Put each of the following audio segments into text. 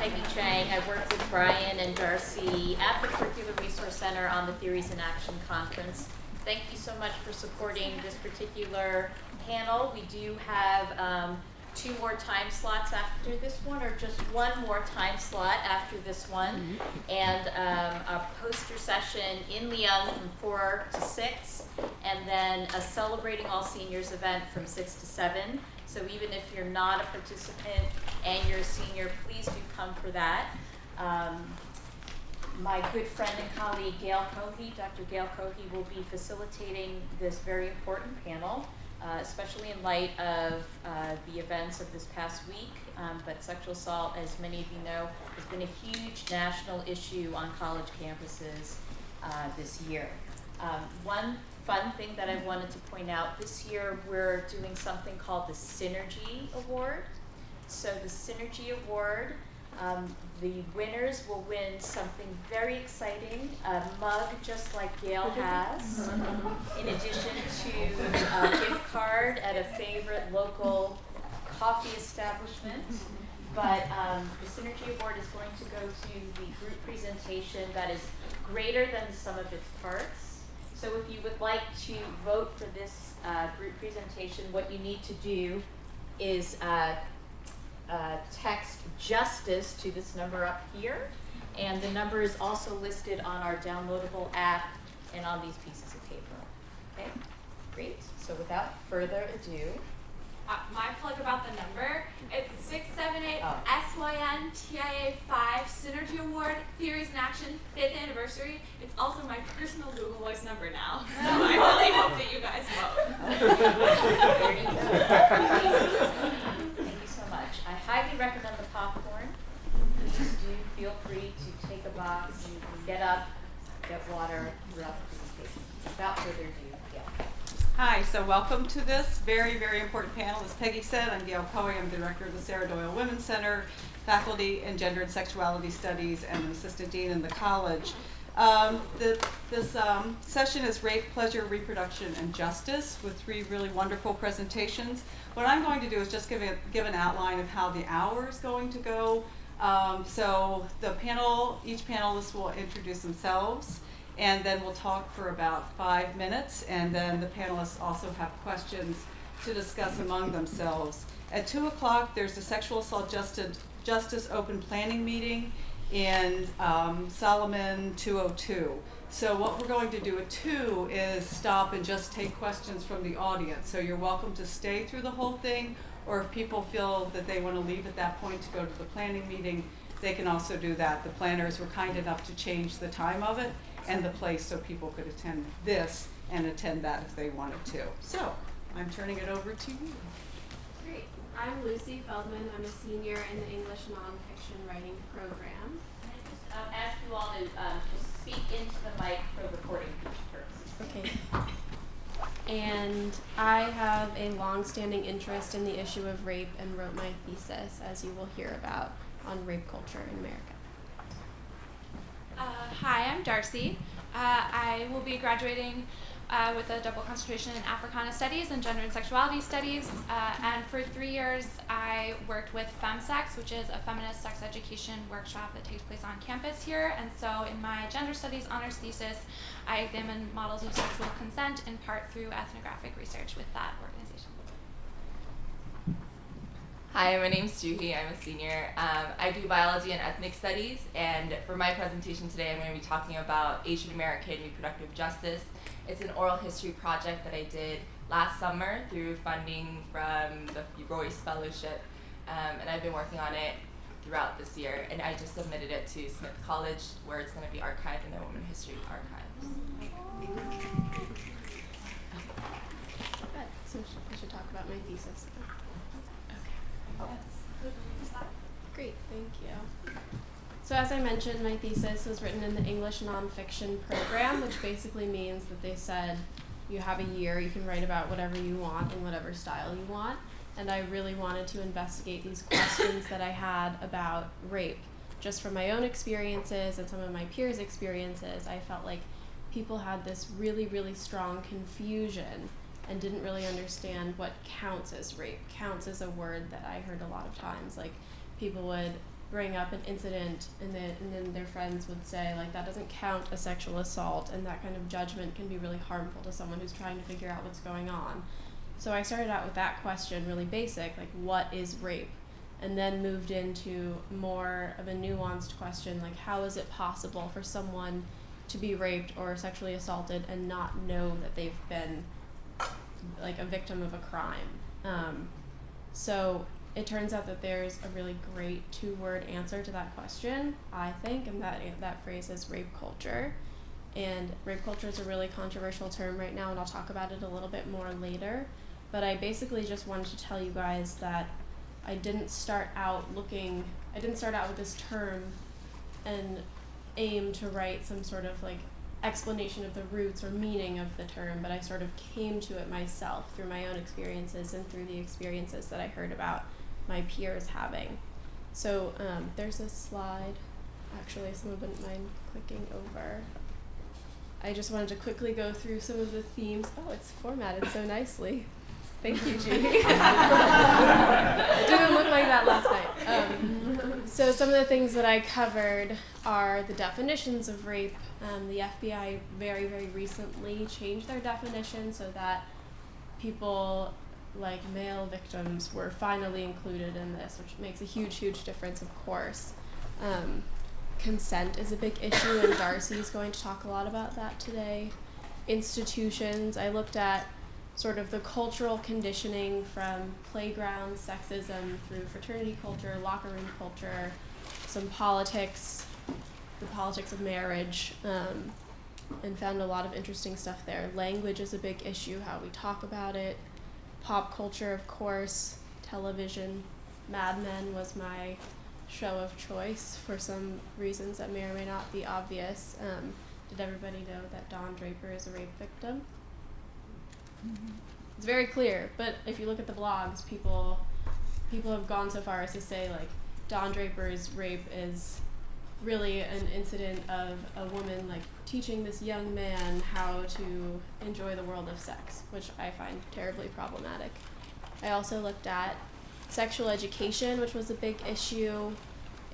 Peggy Chang. I work with Brian and Darcy at the Curriculum Resource Center on the Theories in Action Conference. Thank you so much for supporting this particular panel. We do have 2 more time slots after this one, or just 1 more time slot after this one, and a poster session in Lyon from 4 to 6, and then a Celebrating All Seniors event from 6 to 7. So even if you're not a participant and you're a senior, please do come for that. My good friend and colleague Gail Cohey, Dr. Gail Cohey, will be facilitating this very important panel, especially in light of the events of this past week. But sexual assault, as many of you know, has been a huge national issue on college campuses this year. One fun thing that I wanted to point out, this year we're doing something called the Synergy Award. So the Synergy Award, the winners will win something very exciting, a mug just like Gail has, in addition to a gift card at a favorite local coffee establishment. But the Synergy Award is going to go to the group presentation that is greater than the sum of its parts. So if you would like to vote for this group presentation, what you need to do is text justice to this number up here, and the number is also listed on our downloadable app and on these pieces of paper. Okay, great. So without further ado, my plug about the number, it's 678 SYNTIA 5 Synergy Award Theories in Action 5th anniversary. It's also my personal Google Voice number now, so I really hope that you guys vote. There you go. Thank you so much. I highly recommend the popcorn. Please do feel free to take a box, get up, get water throughout the presentation. Without further ado, Gail. Hi, so welcome to this very, very important panel. As Peggy said, I'm Gail Cohey. I'm the director of the Sarah Doyle Women's Center, faculty in Gender and Sexuality Studies, and an assistant dean in the college. This session is Rape, Pleasure, Reproduction, and Justice, with 3 really wonderful presentations. What I'm going to do is just give an outline of how the hour is going to go. So each panelist will introduce themselves, and then we'll talk for about 5 minutes, and then the panelists also have questions to discuss among themselves. At 2 o'clock, there's a Sexual Assault Justice Open Planning meeting in Solomon 202. So what we're going to do at 2 is stop and just take questions from the audience. So you're welcome to stay through the whole thing, or if people feel that they want to leave at that point to go to the planning meeting, they can also do that. The planners were kind enough to change the time of it and the place so people could attend this and attend that if they wanted to. So I'm turning it over to you. Great. I'm Lucy Feldman. I'm a senior in the English nonfiction writing program. Can I just ask you all to just speak into the mic for recording purposes? Okay. And I have a long-standing interest in the issue of rape and wrote my thesis, as you will hear about, on rape culture in America. Hi, I'm Darcy. I will be graduating with a double concentration in Africana Studies and Gender and Sexuality Studies. And for 3 years, I worked with FemSex, which is a feminist sex education workshop that takes place on campus here. And so in my Gender Studies honors thesis, I examined models of sexual consent in part through ethnographic research with that organization. Hi, my name's Juhee. I'm a senior. I do biology and ethnic studies, and for my presentation today, I'm going to be talking about Asian American reproductive justice. It's an oral history project that I did last summer through funding from the Royce Fellowship, and I've been working on it throughout this year, and I just submitted it to Smith College, where it's going to be archived in the Women History Archives. Good. So I should talk about my thesis. Great, thank you. So as I mentioned, my thesis was written in the English nonfiction program, which basically means that they said you have a year, you can write about whatever you want in whatever style you want. And I really wanted to investigate these questions that I had about rape. Just from my own experiences and some of my peers' experiences, I felt like people had this really, really strong confusion and didn't really understand what counts as rape. Counts as a word that I heard a lot of times. Like, people would bring up an incident and then their friends would say, like, that doesn't count as sexual assault, and that kind of judgment can be really harmful to someone who's trying to figure out what's going on. So I started out with that question, really basic, like, what is rape? And then moved into more of a nuanced question, like, how is it possible for someone to be raped or sexually assaulted and not know that they've been, like, a victim of a crime? So it turns out that there's a really great 2-word answer to that question, I think, and that phrase is rape culture. And rape culture is a really controversial term right now, and I'll talk about it a little bit more later. But I basically just wanted to tell you guys that I didn't start out with this term and aim to write some sort of like explanation of the roots or meaning of the term, but I sort of came to it myself through my own experiences and through the experiences that I heard about my peers having. So there's a slide. Actually, if someone wouldn't mind clicking over. I just wanted to quickly go through some of the themes. Oh, it's formatted so nicely. Thank you, Juhee. It didn't look like that last night. So some of the things that I covered are the definitions of rape. The FBI very, very recently changed their definition so that people like male victims were finally included in this, which makes a huge, huge difference, of course. Consent is a big issue, and Darcy is going to talk a lot about that today. Institutions, I looked at sort of the cultural conditioning from playground sexism through fraternity culture, locker room culture, some politics, the politics of marriage, and found a lot of interesting stuff there. Language is a big issue, how we talk about it. Pop culture, of course, television. Mad Men was my show of choice for some reasons that may or may not be obvious. Did everybody know that Don Draper is a rape victim? It's very clear, but if you look at the blogs, people have gone so far as to say, like, Don Draper's rape is really an incident of a woman, like, teaching this young man how to enjoy the world of sex, which I find terribly problematic. I also looked at sexual education, which was a big issue.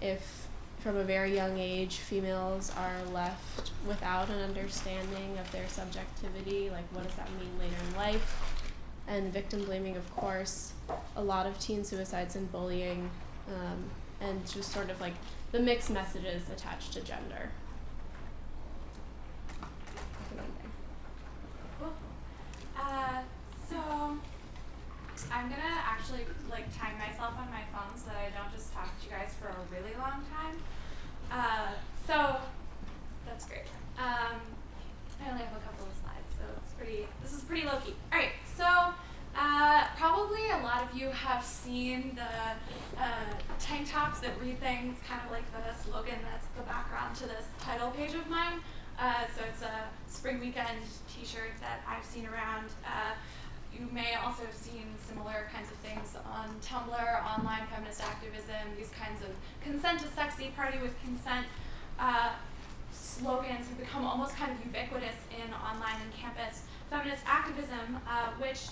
If from a very young age females are left without an understanding of their subjectivity, like what does that mean later in life? And victim blaming, of course, a lot of teen suicides and bullying, and just sort of like the mixed messages attached to gender. Cool. So I'm gonna actually like time myself on my phone so that I don't just talk to you guys for a really long time. So that's great. I only have a couple of slides, so this is pretty low-key. All right, so probably a lot of you have seen the tank tops that read things kind of like the slogan that's the background to this title page of mine. So it's a spring weekend t-shirt that I've seen around. You may also have seen similar kinds of things on Tumblr, online feminist activism, these kinds of consent is sexy, party with consent slogans have become almost kind of ubiquitous in online and campus feminist activism, which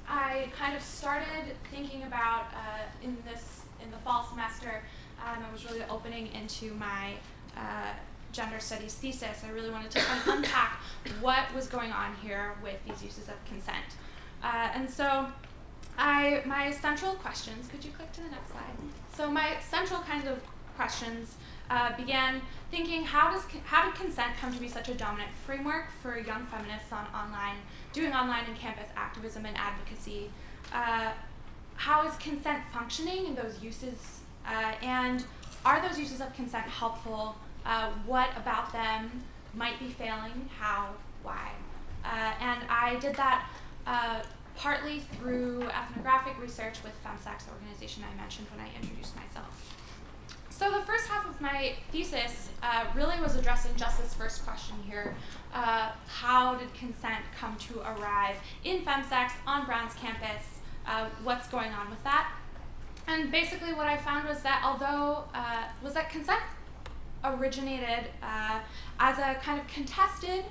I kind of started thinking about in the fall semester. I was really opening into my gender studies thesis. I really wanted to kind of unpack what was going on here with these uses of consent. And so my central questions, could you click to the next slide? So my central kind of questions began thinking, how did consent come to be such a dominant framework for young feminists doing online and campus activism and advocacy? How is consent functioning in those uses? And are those uses of consent helpful? What about them might be failing? How? Why? And I did that partly through ethnographic research with FemSex, the organization I mentioned when I introduced myself. So the first half of my thesis really was addressing just this first question here. How did consent come to arrive in FemSex on Brown's campus? What's going on with that? And basically what I found was that consent originated as a kind of contested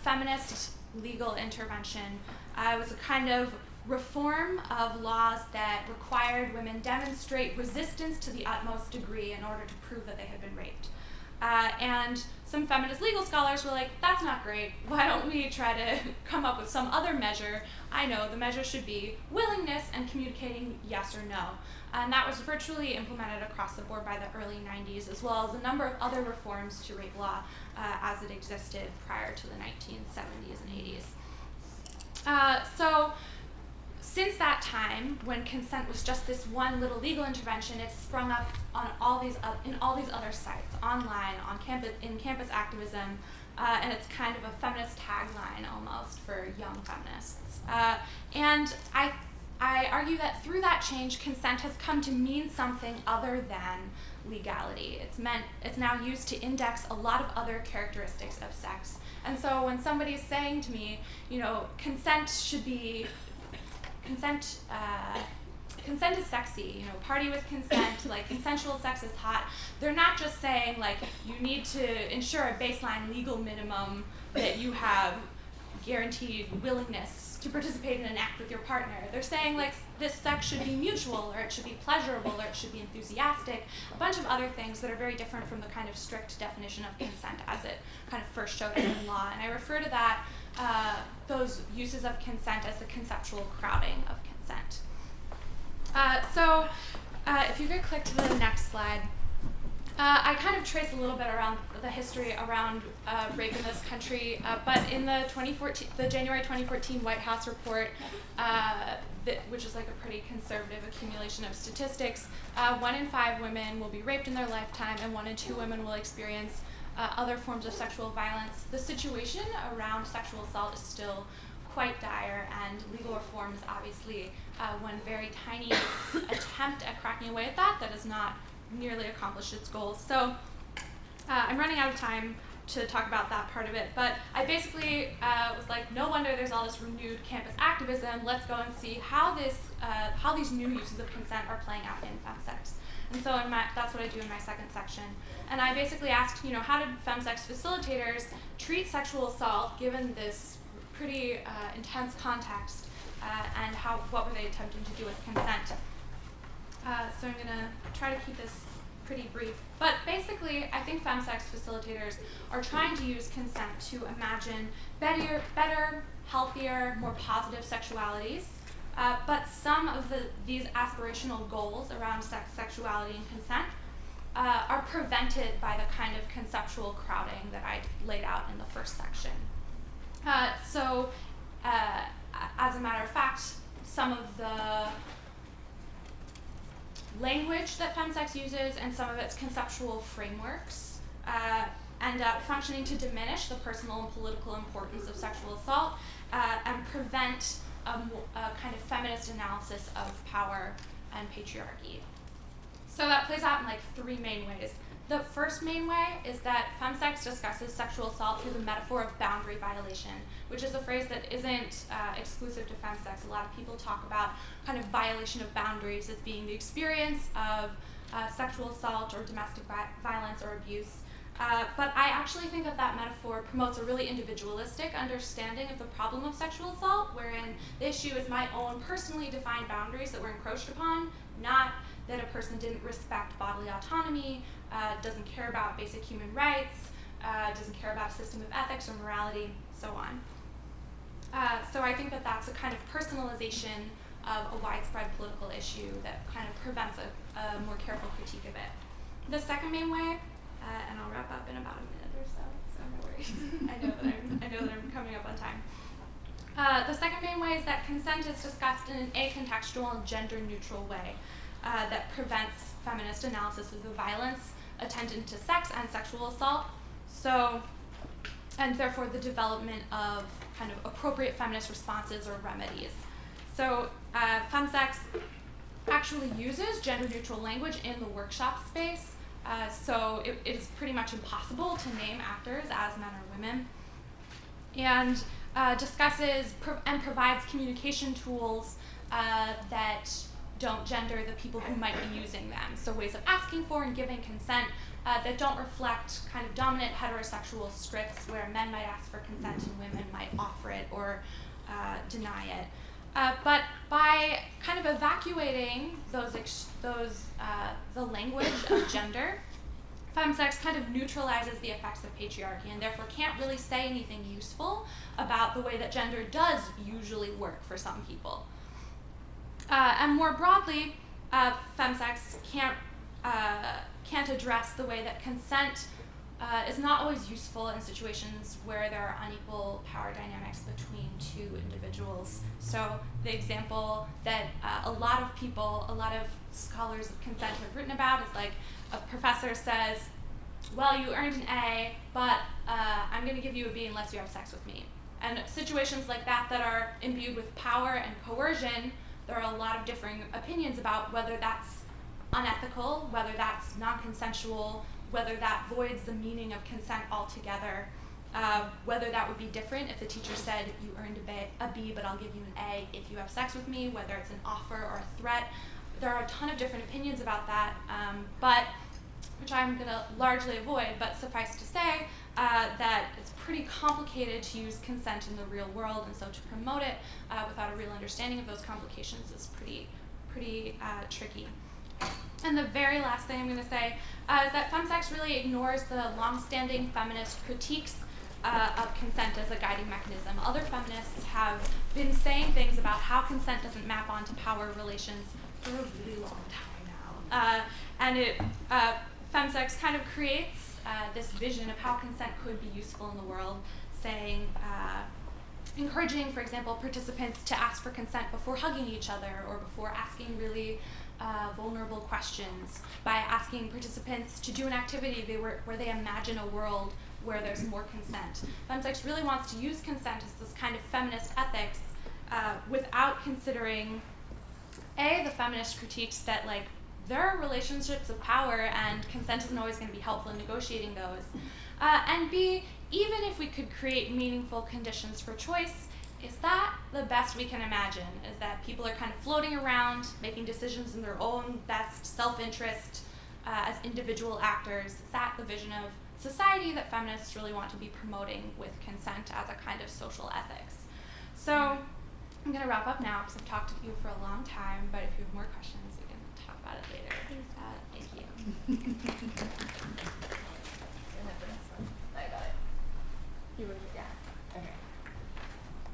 feminist legal intervention. It was a kind of reform of laws that required women demonstrate resistance to the utmost degree in order to prove that they had been raped. And some feminist legal scholars were like, that's not great. Why don't we try to come up with some other measure? I know, the measure should be willingness and communicating yes or no. And that was virtually implemented across the board by the early 90s, as well as a number of other reforms to rape law as it existed prior to the 1970s and 80s. So since that time, when consent was just this one little legal intervention, it's sprung up on in all these other sites, online, on campus, in campus activism, and it's kind of a feminist tagline almost for young feminists. And I argue that through that change, consent has come to mean something other than legality. It's now used to index a lot of other characteristics of sex. And so when somebody's saying to me, consent is sexy, party with consent, like consensual sex is hot. They're not just saying like you need to ensure a baseline legal minimum that you have guaranteed willingness to participate in an act with your partner. They're saying like this sex should be mutual, or it should be pleasurable, or it should be enthusiastic, a bunch of other things that are very different from the kind of strict definition of consent as it kind of first showed up in law. And I refer to that, those uses of consent as the conceptual crowding of consent. So if you could click to the next slide. I kind of trace a little bit around the history around rape in this country, but in the January 2014 White House report, which is like a pretty conservative accumulation of statistics, 1 in 5 women will be raped in their lifetime, and 1 in 2 women will experience other forms of sexual violence. The situation around sexual assault is still quite dire, and legal reform is obviously one very tiny attempt at cracking away at that has not nearly accomplished its goals. So I'm running out of time to talk about that part of it, but I basically was like, no wonder there's all this renewed campus activism. Let's go and see how these new uses of consent are playing out in FemSex. And so that's what I do in my second section. And I basically asked, how did FemSex facilitators treat sexual assault given this pretty intense context, and what were they attempting to do with consent? So I'm going to try to keep this pretty brief. But basically, I think FemSex facilitators are trying to use consent to imagine better, healthier, more positive sexualities. But some of these aspirational goals around sex, sexuality, and consent are prevented by the kind of conceptual crowding that I laid out in the first section. So as a matter of fact, some of the language that FemSex uses and some of its conceptual frameworks end up functioning to diminish the personal and political importance of sexual assault and prevent a kind of feminist analysis of power and patriarchy. So that plays out in like 3 main ways. The first main way is that FemSex discusses sexual assault through the metaphor of boundary violation, which is a phrase that isn't exclusive to FemSex. A lot of people talk about kind of violation of boundaries as being the experience of sexual assault or domestic violence or abuse. But I actually think that metaphor promotes a really individualistic understanding of the problem of sexual assault, wherein the issue is my own personally defined boundaries that were encroached upon, not that a person didn't respect bodily autonomy, doesn't care about basic human rights, doesn't care about a system of ethics or morality, so on. So I think that's a kind of personalization of a widespread political issue that kind of prevents a more careful critique of it. The second main way, and I'll wrap up in about a minute or so no worries. I know that I'm coming up on time. The second main way is that consent is discussed in an acontextual and gender-neutral way that prevents feminist analysis of the violence attendant to sex and sexual assault. So, and therefore the development of kind of appropriate feminist responses or remedies. So FemSex actually uses gender-neutral language in the workshop space. So it is pretty much impossible to name actors as men or women. And discusses and provides communication tools that don't gender the people who might be using them. So ways of asking for and giving consent that don't reflect kind of dominant heterosexual scripts where men might ask for consent and women might offer it or deny it. But by kind of evacuating the language of gender, FemSex kind of neutralizes the effects of patriarchy and therefore can't really say anything useful about the way that gender does usually work for some people. And more broadly, FemSex can't address the way that consent is not always useful in situations where there are unequal power dynamics between two individuals. So the example that a lot of scholars of consent have written about is like a professor says, well, you earned an A, but I'm going to give you a B unless you have sex with me. And situations like that are imbued with power and coercion, there are a lot of differing opinions about whether that's unethical, whether that's non-consensual, whether that voids the meaning of consent altogether, whether that would be different if the teacher said, you earned a B, but I'll give you an A if you have sex with me, whether it's an offer or a threat. There are a ton of different opinions about that, which I'm going to largely avoid, but suffice to say that it's pretty complicated to use consent in the real world, and so to promote it without a real understanding of those complications is pretty tricky. And the very last thing I'm going to say is that FemSex really ignores the long-standing feminist critiques of consent as a guiding mechanism. Other feminists have been saying things about how consent doesn't map onto power relations for a really long time now. FemSex kind of creates this vision of how consent could be useful in the world, saying, encouraging, for example, participants to ask for consent before hugging each other or before asking really vulnerable questions, by asking participants to do an activity where they imagine a world where there's more consent. FemSex really wants to use consent as this kind of feminist ethics without considering, A, the feminist critiques that there are relationships of power and consent isn't always going to be helpful in negotiating those, and B, even if we could create meaningful conditions for choice, is that the best we can imagine? Is that people are kind of floating around, making decisions in their own best self-interest as individual actors? Is that the vision of society that feminists really want to be promoting with consent as a kind of social ethics? So I'm going to wrap up now because I've talked to you for a long time, but if you have more questions, we can talk about it later. Thank you. I got it. You would, Yeah. Okay.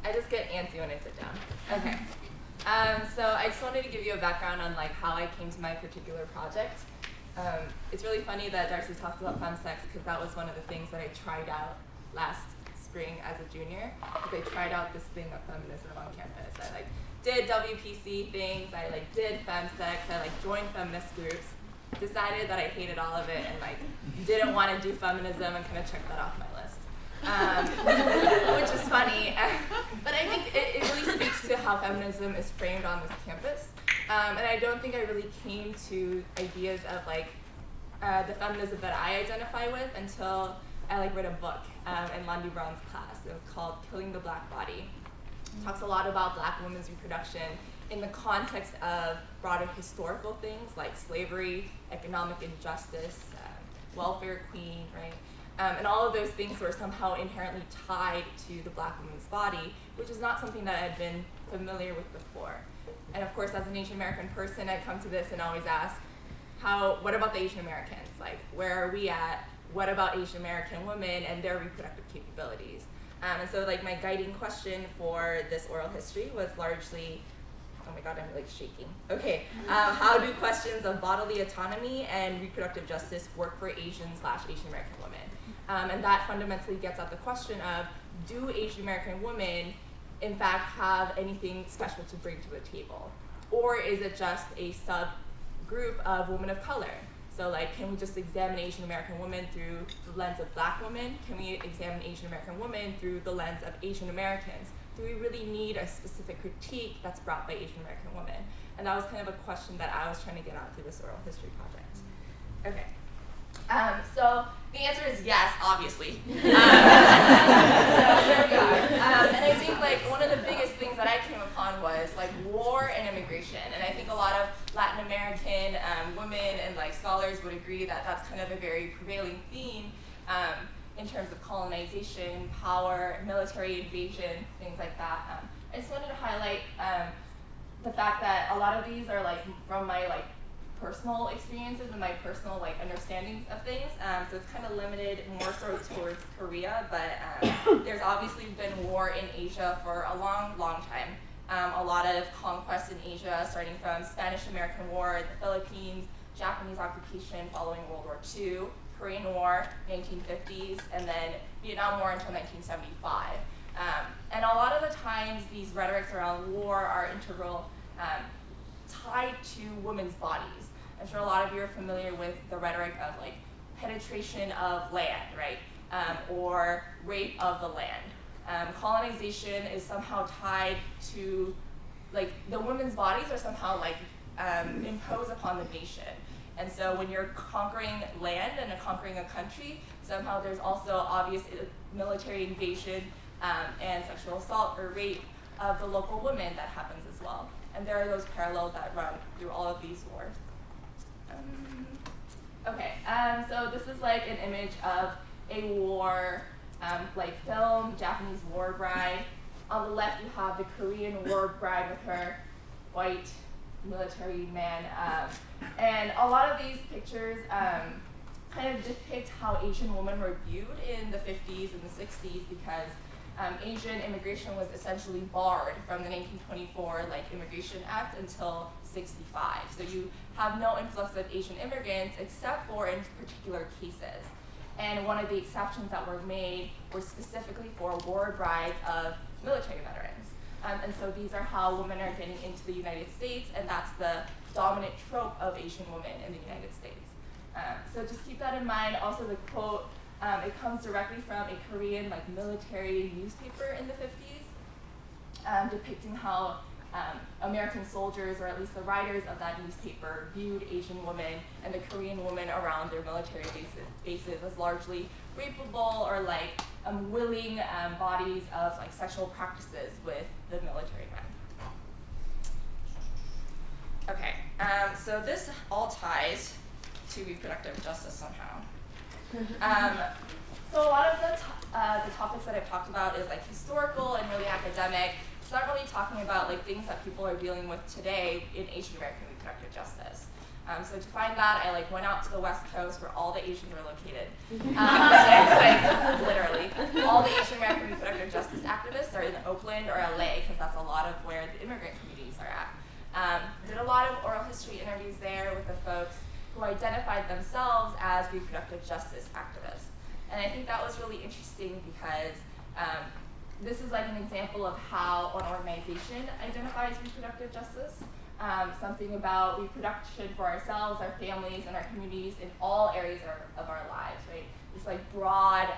I just get antsy when I sit down. Okay. So I just wanted to give you a background on how I came to my particular project. It's really funny that Darcy talks about FemSex because that was one of the things that I tried out last spring as a junior. Because I tried out this thing of feminism on campus. I did WPC things. I did FemSex. I joined feminist groups. Decided that I hated all of it and didn't want to do feminism and kind of checked that off my list. Which is funny, but I think it really speaks to how feminism is framed on this campus. And I don't think I really came to ideas of the feminism that I identify with until I read a book in Lundy Brown's class. It was called Killing the Black Body. It talks a lot about Black women's reproduction in the context of broader historical things like slavery, economic injustice, welfare queen, right? And all of those things were somehow inherently tied to the Black woman's body, which is not something that I had been familiar with before. And of course, as an Asian American person, I come to this and always ask, what about the Asian Americans? Where are we at? What about Asian American women and their reproductive capabilities? And so my guiding question for this oral history was largely, oh my God, I'm shaking. Okay, how do questions of bodily autonomy and reproductive justice work for Asian/Asian American women? And that fundamentally gets at the question of, do Asian American women in fact have anything special to bring to the table? Or is it just a subgroup of women of color? So can we just examine Asian American women through the lens of Black women? Can we examine Asian American women through the lens of Asian Americans? Do we really need a specific critique that's brought by Asian American women? And that was kind of a question that I was trying to get out through this oral history project. Okay. So the answer is yes, obviously. So there we are. And I think one of the biggest things that I came upon was war and immigration. And I think a lot of Latin American women and scholars would agree that that's kind of a very prevailing theme in terms of colonization, power, military invasion, things like that. I just wanted to highlight the fact that a lot of these are like from my like personal experiences and my personal like understandings of things. So it's kind of limited more so towards Korea, but there's obviously been war in Asia for a long, long time. A lot of conquests in Asia, starting from Spanish-American War, the Philippines, Japanese occupation following World War II, Korean War, 1950s, and then Vietnam War until 1975. And a lot of the times, these rhetorics around war are integral, tied to women's bodies. I'm sure a lot of you are familiar with the rhetoric of like penetration of land, right? Or rape of the land. Colonization is somehow tied to, like, the women's bodies are somehow like imposed upon the nation. And so when you're conquering land and conquering a country, somehow there's also obvious military invasion and sexual assault or rape of the local women that happens as well. And there are those parallels that run through all of these wars. So this is like an image of a war like film, Japanese war bride. On the left you have the Korean war bride with her white military man. And a lot of these pictures kind of depict how Asian women were viewed in the 50s and the 60s because Asian immigration was essentially barred from the 1924 Immigration Act until 65. So you have no influx of Asian immigrants except for in particular cases. And one of the exceptions that were made were specifically for war brides of military veterans. And so these are how women are getting into the United States, and that's the dominant trope of Asian women in the United States. So just keep that in mind. Also the quote, it comes directly from a Korean military newspaper in the 50s, depicting how American soldiers, or at least the writers of that newspaper, viewed Asian women and the Korean women around their military bases as largely rapeable or willing bodies of sexual practices with the military men. Okay, so this all ties to reproductive justice somehow. So a lot of the topics that I've talked about is historical and really academic. It's not really talking about things that people are dealing with today in Asian American reproductive justice. So to find that, I went out to the West Coast where all the Asians were located. Literally, all the Asian American reproductive justice activists are in Oakland or LA because that's a lot of where the immigrant communities are at. Did a lot of oral history interviews there with the folks who identified themselves as reproductive justice activists. And I think that was really interesting because this is an example of how an organization identifies reproductive justice. Something about reproduction for ourselves, our families, and our communities in all areas of our lives, right? This broad,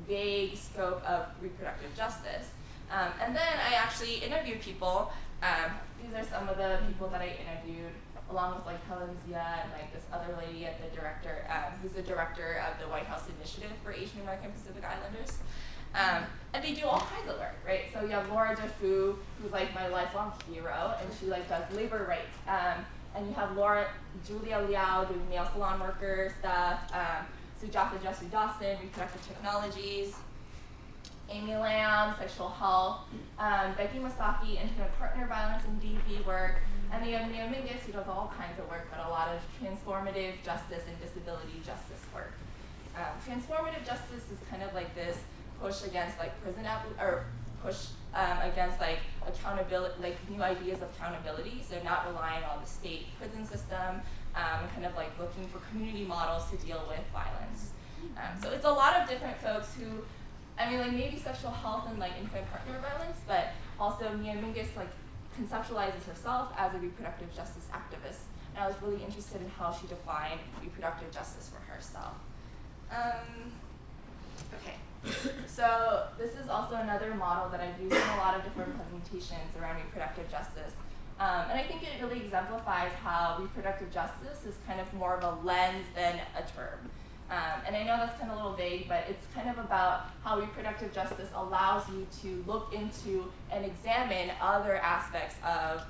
vague scope of reproductive justice. And then I actually interviewed people. These are some of the people that I interviewed, along with Helen Zia and this other lady at the director, who's the director of the White House Initiative for Asian American Pacific Islanders. And they do all kinds of work, right? So you have Laura DeFu, who's my lifelong hero, and she does labor rights. And you have Julia Liao doing nail salon worker stuff, Sujatha Jesu Dawson, reproductive technologies, Amy Lamb, sexual health, Becky Masaki, intimate partner violence and DV work, and then you have Mia Mingus, who does all kinds of work, but a lot of transformative justice and disability justice work. Transformative justice is kind of this push against prison or push against accountability, new ideas of accountability. So not relying on the state prison system, and kind of looking for community models to deal with violence. So it's a lot of different folks who, maybe sexual health and intimate partner violence, but also Mia Mingus conceptualizes herself as a reproductive justice activist. And I was really interested in how she defined reproductive justice for herself. Okay. So this is also another model that I've used in a lot of different presentations around reproductive justice. And I think it really exemplifies how reproductive justice is kind of more of a lens than a term. And I know that's kind of a little vague, but it's kind of about how reproductive justice allows you to look into and examine other aspects of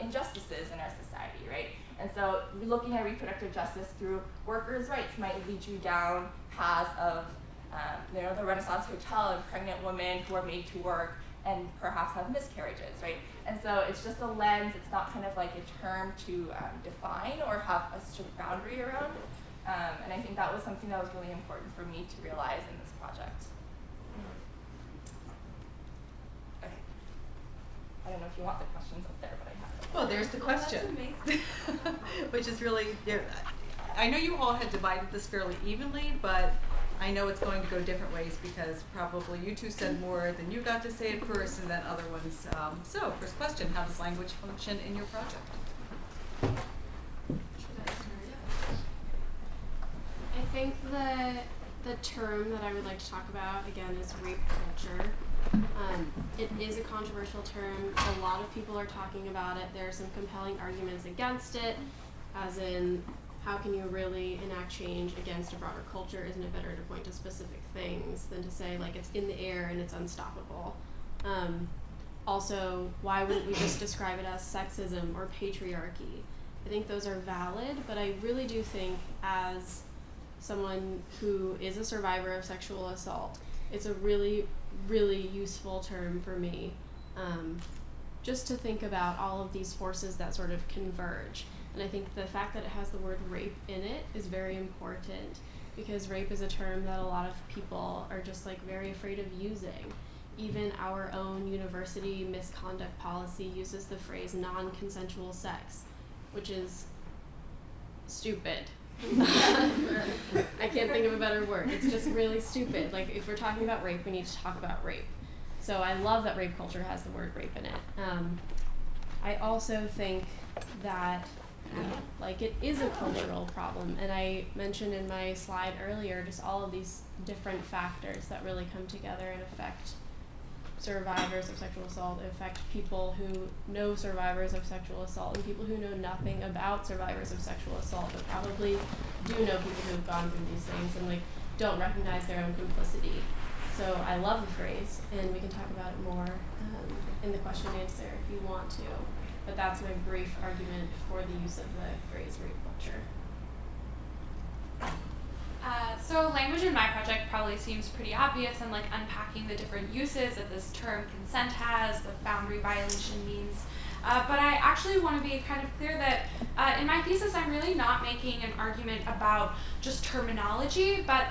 injustices in our society, right? And so looking at reproductive justice through workers' rights might lead you down paths of the Renaissance Hotel and pregnant women who are made to work and perhaps have miscarriages, right? And so it's just a lens, it's not kind of like a term to define or have a strict boundary around. And I think that was something that was really important for me to realize in this project. Okay. I don't know if you want the questions up there, but I have them. Well, there's the question. That's amazing. Which is really, I know you all had divided this fairly evenly, but I know it's going to go different ways because probably you two said more than you got to say at first and then other ones. So, first question, how does language function in your project? I think the term that I would like to talk about again is rape culture. It is a controversial term. A lot of people are talking about it. There are some compelling arguments against it, as in how can you really enact change against a broader culture? Isn't it better to point to specific things than to say like it's in the air and it's unstoppable? Also, why wouldn't we just describe it as sexism or patriarchy? I think those are valid, but I really do think as someone who is a survivor of sexual assault, it's a really, really useful term for me, just to think about all of these forces that sort of converge. And I think the fact that it has the word rape in it is very important because rape is a term that a lot of people are just like very afraid of using. Even our own university misconduct policy uses the phrase non-consensual sex, which is stupid. I can't think of a better word. It's just really stupid. Like if we're talking about rape, we need to talk about rape. So I love that rape culture has the word rape in it. I also think that like it is a cultural problem, and I mentioned in my slide earlier just all of these different factors that really come together and affect survivors of sexual assault, affect people who know survivors of sexual assault, and people who know nothing about survivors of sexual assault but probably do know people who have gone through these things and like don't recognize their own complicity. So I love the phrase, and we can talk about it more in the question and answer if you want to. But that's my brief argument for the use of the phrase rape culture. So language in my project probably seems pretty obvious, and like unpacking the different uses that this term consent has, what boundary violation means. But I actually want to be kind of clear that in my thesis I'm really not making an argument about just terminology, but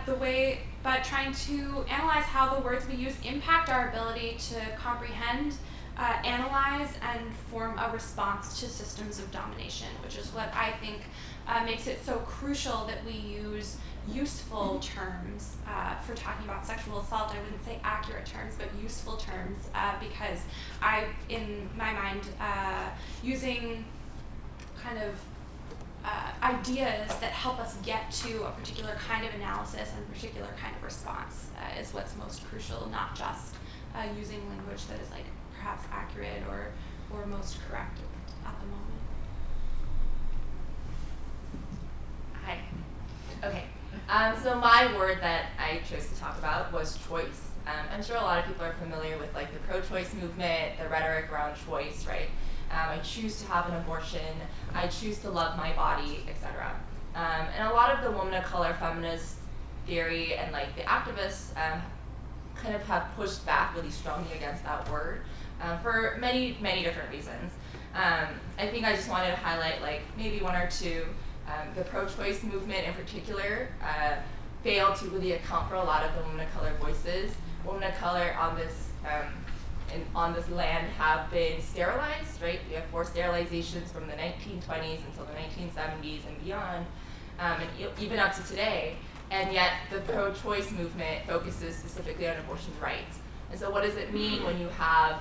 trying to analyze how the words we use impact our ability to comprehend, analyze, and form a response to systems of domination, which is what I think makes it so crucial that we use useful terms for talking about sexual assault. I wouldn't say accurate terms, but useful terms, because in my mind, using kind of ideas that help us get to a particular kind of analysis and a particular kind of response is what's most crucial, not just using language that is like perhaps accurate or most correct at the moment. Hi. Okay. So my word that I chose to talk about was choice. I'm sure a lot of people are familiar with like the pro-choice movement, the rhetoric around choice, right? I choose to have an abortion, I choose to love my body, etc. And a lot of the women of color feminist theory and like the activists kind of have pushed back really strongly against that word for many, many different reasons. I think I just wanted to highlight like maybe one or two. The pro-choice movement in particular failed to really account for a lot of the women of color voices. Women of color on this land have been sterilized, right? We have forced sterilizations from the 1920s until the 1970s and beyond, and even up to today. And yet the pro-choice movement focuses specifically on abortion rights. And so what does it mean when you have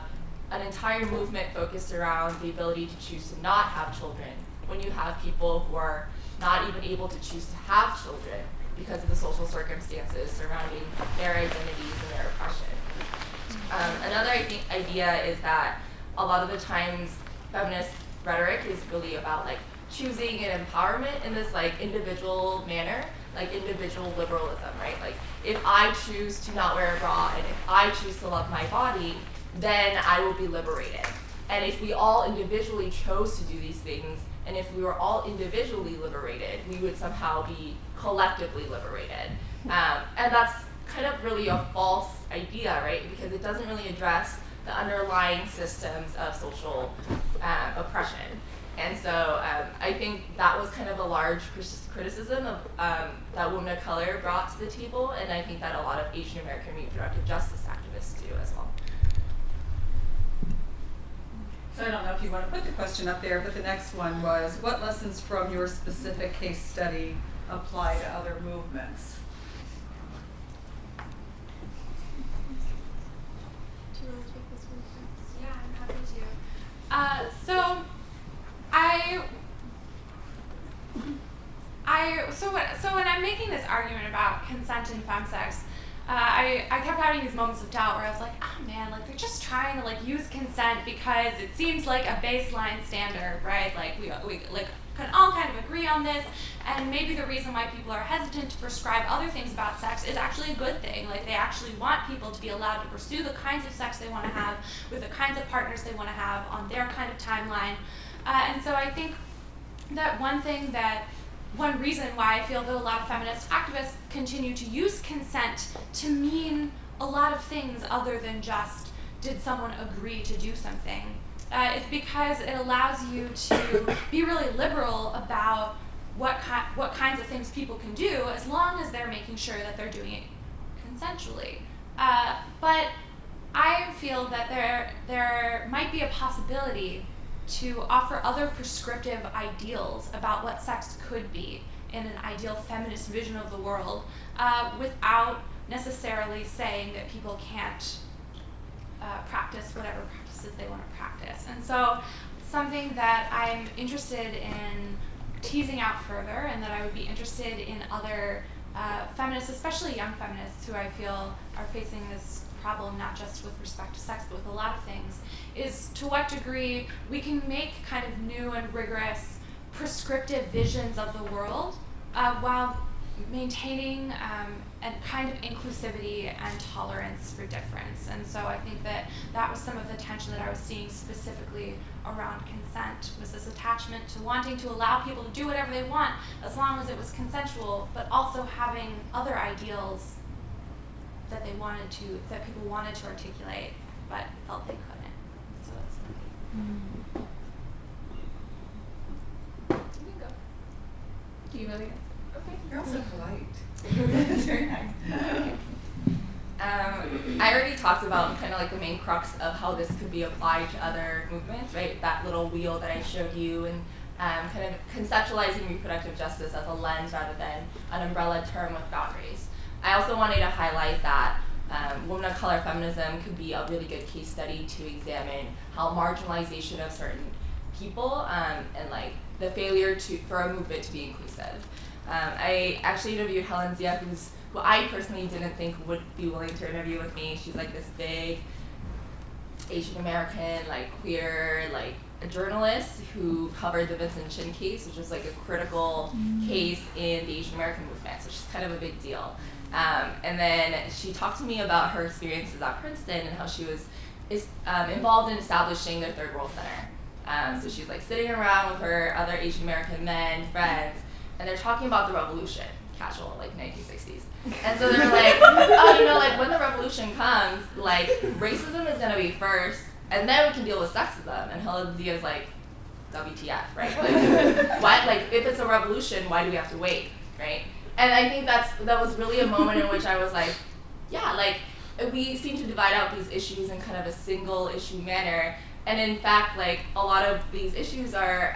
an entire movement focused around the ability to choose to not have children, when you have people who are not even able to choose to have children because of the social circumstances surrounding their identities and their oppression? Another idea is that a lot of the times feminist rhetoric is really about like choosing and empowerment in this like individual manner, like individual liberalism, right? Like if I choose to not wear a bra and if I choose to love my body, then I will be liberated. And if we all individually chose to do these things, and if we were all individually liberated, we would somehow be collectively liberated. And that's kind of really a false idea, right? Because it doesn't really address the underlying systems of social oppression. And so I think that was kind of a large criticism of, that women of color brought to the table, and I think that a lot of Asian American reproductive justice activists do as well. So I don't know if you want to put the question up there, but the next one was, what lessons from your specific case study apply to other movements? Do you want to take this one first? Yeah, I'm happy to. So when I'm making this argument about consent and FemSex, I kept having these moments of doubt where I was like, oh man, like they're just trying to like use consent because it seems like a baseline standard, right? Like we like can all kind of agree on this, and maybe the reason why people are hesitant to prescribe other things about sex is actually a good thing. Like they actually want people to be allowed to pursue the kinds of sex they want to have with the kinds of partners they want to have on their kind of timeline. And so I think that one reason why I feel that a lot of feminist activists continue to use consent to mean a lot of things other than just did someone agree to do something is because it allows you to be really liberal about what kinds of things people can do as long as they're making sure that they're doing it consensually. But I feel that there might be a possibility to offer other prescriptive ideals about what sex could be in an ideal feminist vision of the world without necessarily saying that people can't practice whatever practices they want to practice. And so something that I'm interested in teasing out further, and that I would be interested in other feminists, especially young feminists who I feel are facing this problem not just with respect to sex but with a lot of things, is to what degree we can make kind of new and rigorous prescriptive visions of the world while maintaining a kind of inclusivity and tolerance for difference. And so I think that was some of the tension that I was seeing specifically around consent, was this attachment to wanting to allow people to do whatever they want as long as it was consensual, but also having other ideals that people wanted to articulate but felt they couldn't. So that's you can go. Do you really? Okay. You're also polite. That's very nice. I already talked about kind of like the main crux of how this could be applied to other movements, right? That little wheel that I showed you, and kind of conceptualizing reproductive justice as a lens rather than an umbrella term with boundaries. I also wanted to highlight that women of color feminism could be a really good case study to examine how marginalization of certain people and like the failure for a movement to be inclusive. I actually interviewed Helen Zia, who I personally didn't think would be willing to interview with me. She's like this big Asian American, like queer, like a journalist who covered the Vincent Chin case, which was like a critical case in the Asian American movement. So she's kind of a big deal. And then she talked to me about her experiences at Princeton and how she was involved in establishing their third world center. So she's like sitting around with her other Asian American men, friends, and they're talking about the revolution, casual, like 1960s. And so they're like, oh, you know, like when the revolution comes, like racism is gonna be first, and then we can deal with sexism. And Helen Zia is like, WTF, right? Like, why? Like, if it's a revolution, why do we have to wait, right? And I think that was really a moment in which I was like, yeah, like we seem to divide out these issues in kind of a single issue manner, and in fact, like a lot of these issues are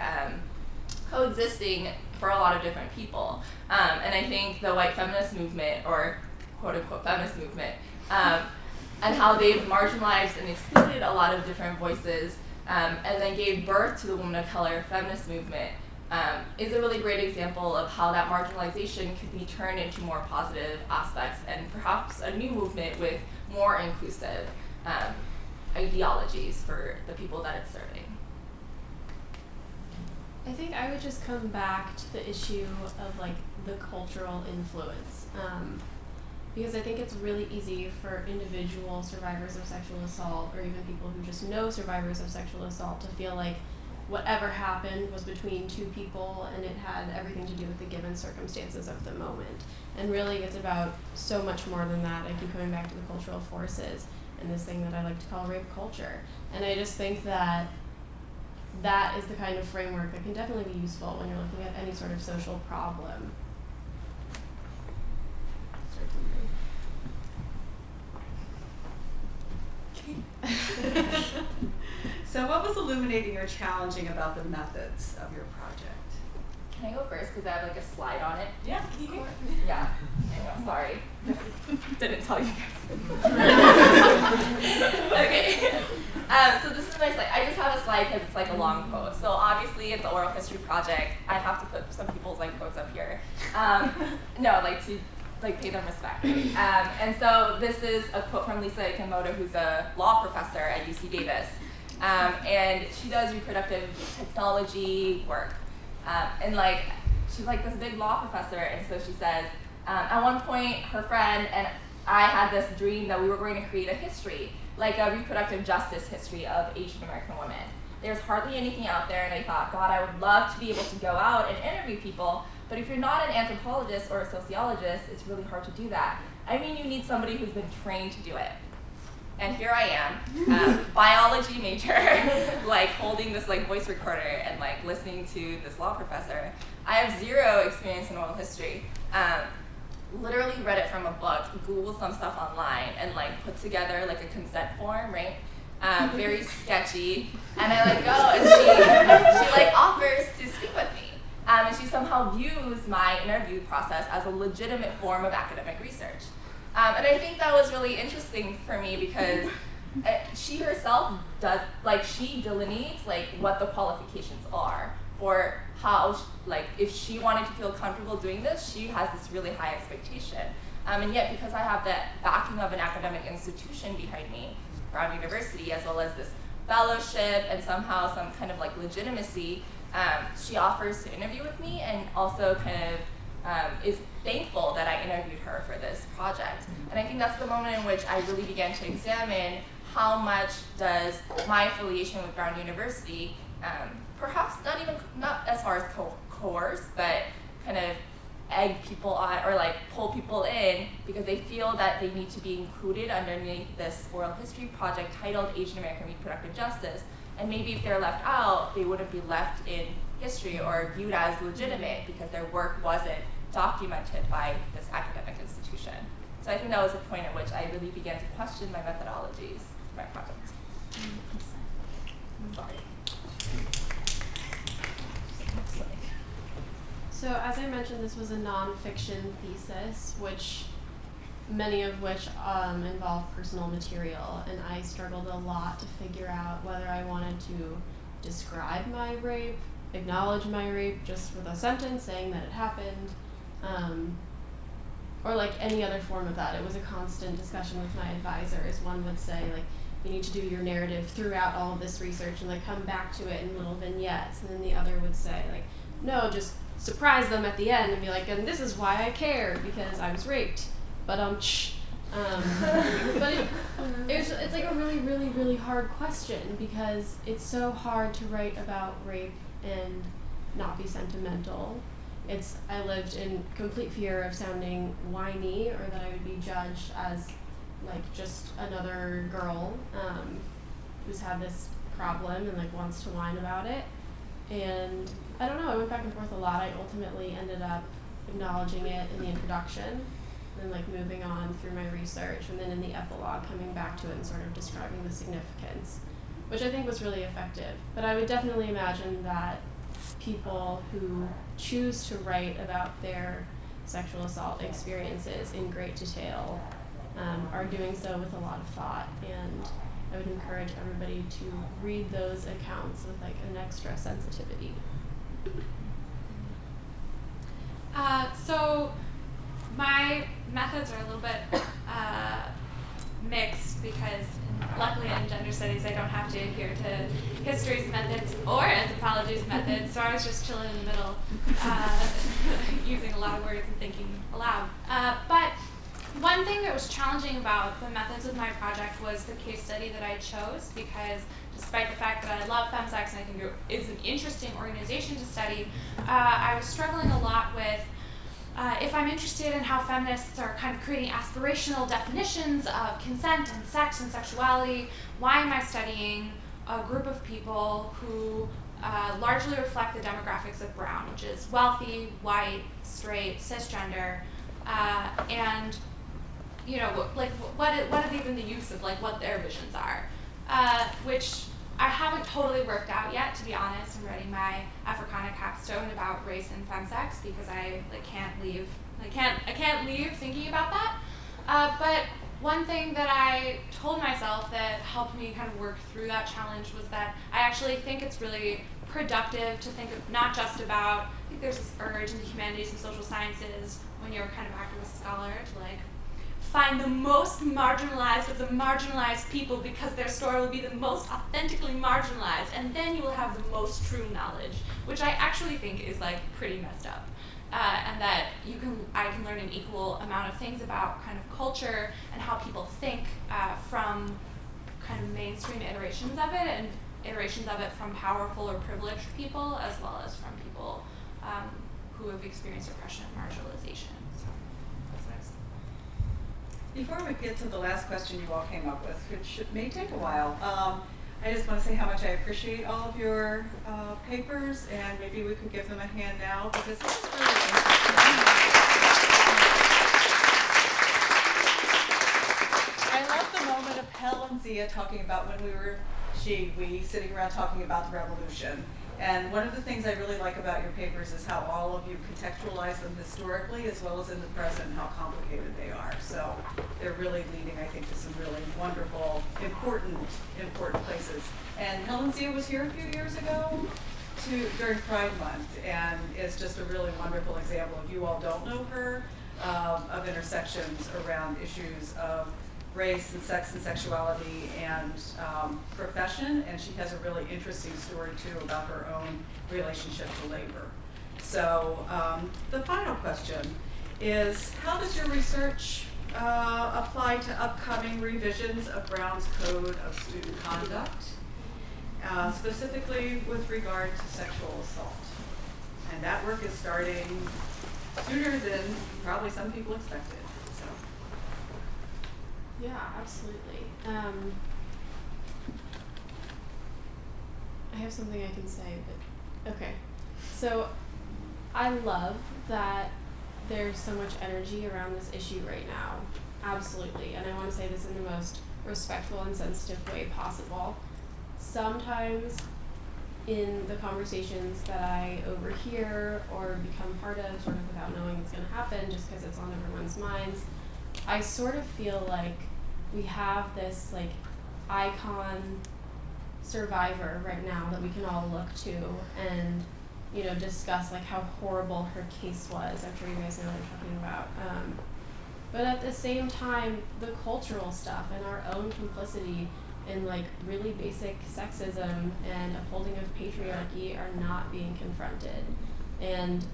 coexisting for a lot of different people. And I think the white feminist movement, or quote unquote feminist movement, and how they've marginalized and excluded a lot of different voices, and then gave birth to the women of color feminist movement, is a really great example of how that marginalization could be turned into more positive aspects and perhaps a new movement with more inclusive ideologies for the people that it's serving. I think I would just come back to the issue of like the cultural influence, because I think it's really easy for individual survivors of sexual assault, or even people who just know survivors of sexual assault, to feel like whatever happened was between two people and it had everything to do with the given circumstances of the moment. And really it's about so much more than that. I keep coming back to the cultural forces. and this thing that I like to call rape culture. And I just think that that is the kind of framework that can definitely be useful when you're looking at any sort of social problem. So what was illuminating or challenging about the methods of your project? Can I go first because I have like a slide on it? Yeah. Yeah. I know, sorry. Didn't tell you guys. Okay. So this is my slide. I just have a slide because it's like a long quote. So obviously it's an oral history project. I have to put some people's like quotes up here. No, like to like pay them respect. And so this is a quote from Lisa Ikemoto, who's a law professor at UC Davis. And she does reproductive technology work. And like, she's like this big law professor, and so she says, at one point, her friend and I had this dream that we were going to create a history, like a reproductive justice history of Asian American women. There's hardly anything out there, and I thought, God, I would love to be able to go out and interview people, but if you're not an anthropologist or a sociologist, it's really hard to do that. I mean, you need somebody who's been trained to do it. And here I am, biology major, like holding this like voice recorder and like listening to this law professor. I have zero experience in oral history. Literally read it from a book, Googled some stuff online, and like put together like a consent form, right? Very sketchy. And I like go, and she like offers to speak with me. And she somehow views my interview process as a legitimate form of academic research. And I think that was really interesting for me because she herself does, like, she delineates, like, what the qualifications are for how, like, if she wanted to feel comfortable doing this, she has this really high expectation. And yet, because I have the backing of an academic institution behind me, Brown University, as well as this fellowship and somehow some kind of, like, legitimacy, she offers to interview with me and also kind of is thankful that I interviewed her for this project. And I think that's the moment in which I really began to examine how much does my affiliation with Brown University, perhaps not as far as coerce, but kind of egg people on or like pull people in because they feel that they need to be included underneath this oral history project titled Asian American Reproductive Justice. And maybe if they're left out, they wouldn't be left in history or viewed as legitimate because their work wasn't documented by this academic institution. So I think that was a point at which I really began to question my methodologies for my project. Sorry. So as I mentioned, this was a nonfiction thesis, many of which involve personal material, and I struggled a lot to figure out whether I wanted to describe my rape, acknowledge my rape just with a sentence saying that it happened, or like any other form of that. It was a constant discussion with my advisors. One would say, like, you need to do your narrative throughout all of this research and like come back to it in little vignettes. And then the other would say, like, no, just surprise them at the end and be like, and this is why I care, because I was raped. But but it's like a really, really, really hard question because it's so hard to write about rape and not be sentimental. I lived in complete fear of sounding whiny or that I would be judged as like just another girl who's had this problem and like wants to whine about it. And I don't know, I went back and forth a lot. I ultimately ended up acknowledging it in the introduction and like moving on through my research, and then in the epilogue coming back to it and sort of describing the significance, which I think was really effective. But I would definitely imagine that people who choose to write about their sexual assault experiences in great detail are doing so with a lot of thought, and I would encourage everybody to read those accounts with like an extra sensitivity. So my methods are a little bit mixed because luckily in gender studies I don't have to adhere to history's methods or anthropology's methods, so I was just chilling in the middle, using a lot of words and thinking aloud. But one thing that was challenging about the methods of my project was the case study that I chose, because despite the fact that I love FemSex and I think it is an interesting organization to study, I was struggling a lot with if I'm interested in how feminists are kind of creating aspirational definitions of consent and sex and sexuality, why am I studying a group of people who largely reflect the demographics of brown, which is wealthy, white, straight, cisgender, and like what is even the use of like what their visions are, which I haven't totally worked out yet, to be honest. I'm writing my Africana capstone about race and FemSex because I can't leave thinking about that. But one thing that I told myself that helped me kind of work through that challenge was that I actually think it's really productive to think of not just about, I think there's this urge in the humanities and social sciences when you're kind of activist scholar to find the most marginalized of the marginalized people because their story will be the most authentically marginalized, and then you will have the most true knowledge, which I actually think is pretty messed up. And that I can learn an equal amount of things about kind of culture and how people think from kind of mainstream iterations of it, and iterations of it from powerful or privileged people, as well as from people who have experienced oppression and marginalization. So that's what I was. Before we get to the last question you all came up with, which may take a while, I just want to say how much I appreciate all of your papers, and maybe we could give them a hand now because this is really interesting. I love the moment of Helen Zia talking about when we sitting around talking about the revolution. And one of the things I really like about your papers is how all of you contextualize them historically as well as in the present and how complicated they are. So they're really leading, I think, to some really wonderful, important places. And Helen Zia was here a few years ago during Pride Month, and it's just a really wonderful example. If you all don't know her, of intersections around issues of race and sex and sexuality and profession, and she has a really interesting story too about her own relationship to labor. So the final question is, how does your research apply to upcoming revisions of Brown's Code of Student Conduct, specifically with regard to sexual assault? And that work is starting sooner than probably some people expected. Yeah, absolutely. I have something I can say, but okay. So I love that there's so much energy around this issue right now. Absolutely. And I want to say this in the most respectful and sensitive way possible. Sometimes in the conversations that I overhear or become part of, sort of without knowing it's going to happen, just because it's on everyone's minds, I sort of feel like we have this icon survivor right now that we can all look to and discuss how horrible her case was. I'm sure you guys know what I'm talking about. But at the same time, the cultural stuff and our own complicity in really basic sexism and upholding of patriarchy are not being confronted. And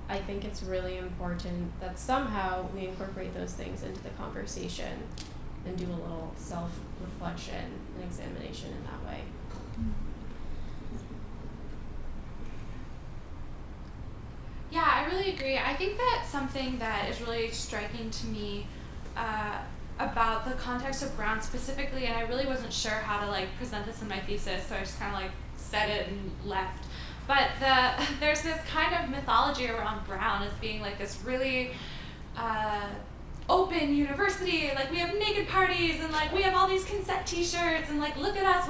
I think it's really important that somehow we incorporate those things into the conversation and do a little self-reflection and examination in that way. Yeah, I really agree. I think that something that is really striking to me about the context of Brown specifically, and I really wasn't sure how to present this in my thesis, so I just kind of said it and left. But there's this kind of mythology around Brown as being this really open university, we have naked parties and we have all these consent t-shirts and look at us,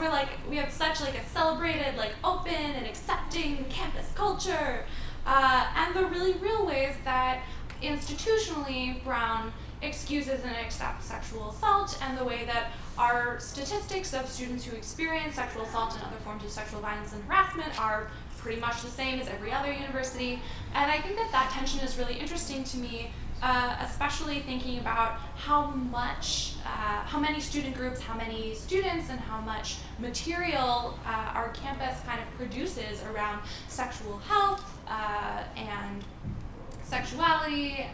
we have such a celebrated open and accepting campus culture, and the really real ways that institutionally Brown excuses and accepts sexual assault, and the way that our statistics of students who experience sexual assault and other forms of sexual violence and harassment are pretty much the same as every other university. And I think that tension is really interesting to me, especially thinking about how many student groups, how many students, and how much material our campus kind of produces around sexual health and sexuality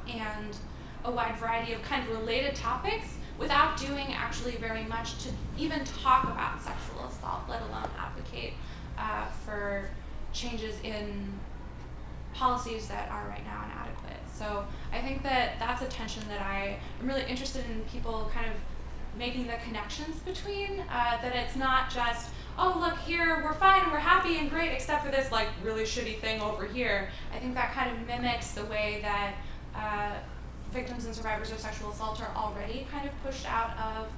and a wide variety of kind of related topics, without doing actually very much to even talk about sexual assault, let alone advocate for changes in policies that are right now inadequate. So I think that that's a tension that I am really interested in people kind of making the connections between, that it's not just, oh, look here, we're fine, we're happy and great, except for this like really shitty thing over here. I think that kind of mimics the way that victims and survivors of sexual assault are already kind of pushed out of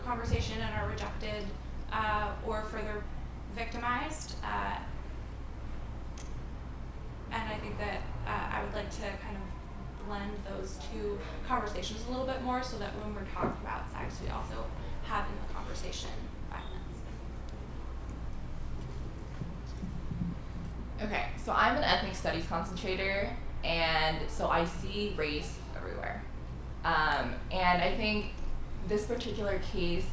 conversation and are rejected or further victimized. And I think that I would like to kind of blend those two conversations a little bit more so that when we're talking about sex, we also have in the conversation violence. Okay, so I'm an ethnic studies concentrator, and so I see race everywhere. And I think this particular case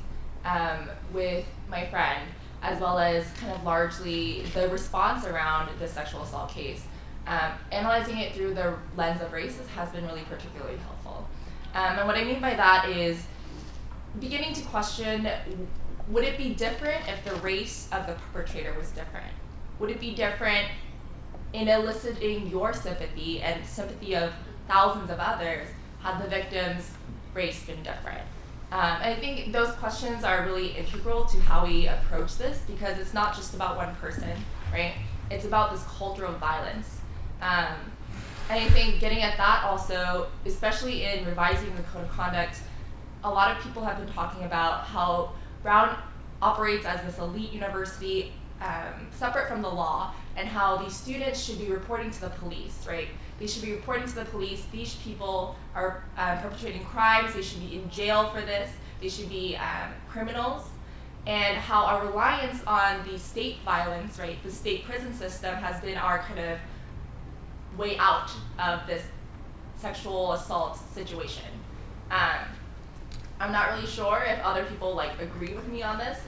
with my friend, as well as kind of largely the response around the sexual assault case, analyzing it through the lens of race has been really particularly helpful. And what I mean by that is beginning to question, would it be different if the race of the perpetrator was different? Would it be different in eliciting your sympathy and sympathy of thousands of others had the victim's race been different? And I think those questions are really integral to how we approach this, because it's not just about one person, right? It's about this culture of violence. And I think getting at that also, especially in revising the code of conduct, a lot of people have been talking about how Brown operates as this elite university separate from the law, and how these students should be reporting to the police, right? They should be reporting to the police. These people are perpetrating crimes. They should be in jail for this. They should be criminals. And how our reliance on the state violence, right, the state prison system has been our kind of way out of this sexual assault situation. I'm not really sure if other people like agree with me on this.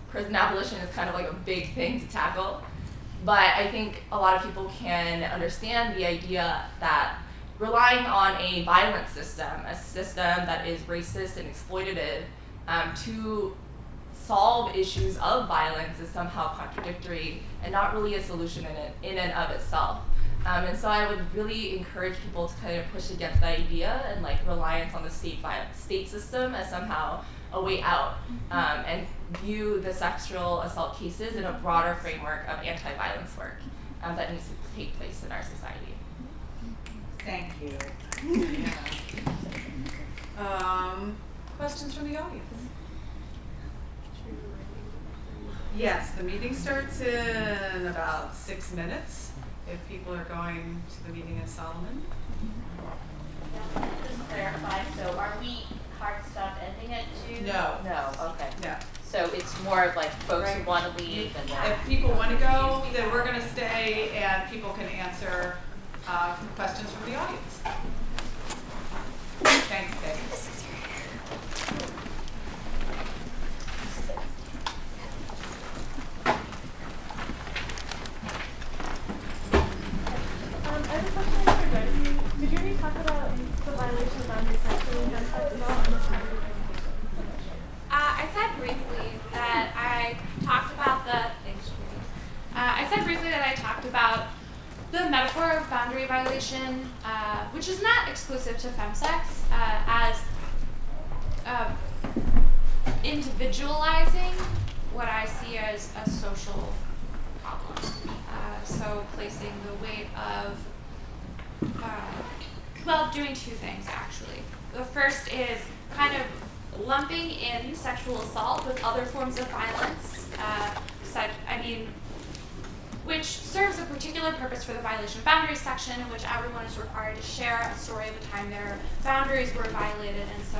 Prison abolition is kind of like a big thing to tackle. But I think a lot of people can understand the idea that relying on a violent system, a system that is racist and exploitative, to solve issues of violence is somehow contradictory and not really a solution in and of itself. And so I would really encourage people to kind of push against that idea and like reliance on the state system as somehow a way out, and view the sexual assault cases in a broader framework of anti-violence work that needs to take place in our society. Thank you. Questions from the audience? Yes, the meeting starts in about 6 minutes. If people are going to the meeting in Solomon. Just to clarify, so are we hard stop ending at 2? No. No, okay. No. So it's more of like folks Right. who want to leave and then. If people want to go, then we're going to stay and people can answer questions from the audience. Thanks, Dave. I have a question for Darcy. Did you already talk about the violation of boundary sexually and FemSex at all in this conversation? I said briefly that I talked about the metaphor of boundary violation, which is not exclusive to FemSex, as individualizing what I see as a social problem. So placing the weight of, doing two things actually. The first is kind of lumping in sexual assault with other forms of violence, which serves a particular purpose for the violation of boundaries section, in which everyone is required to share a story of a time their boundaries were violated. And so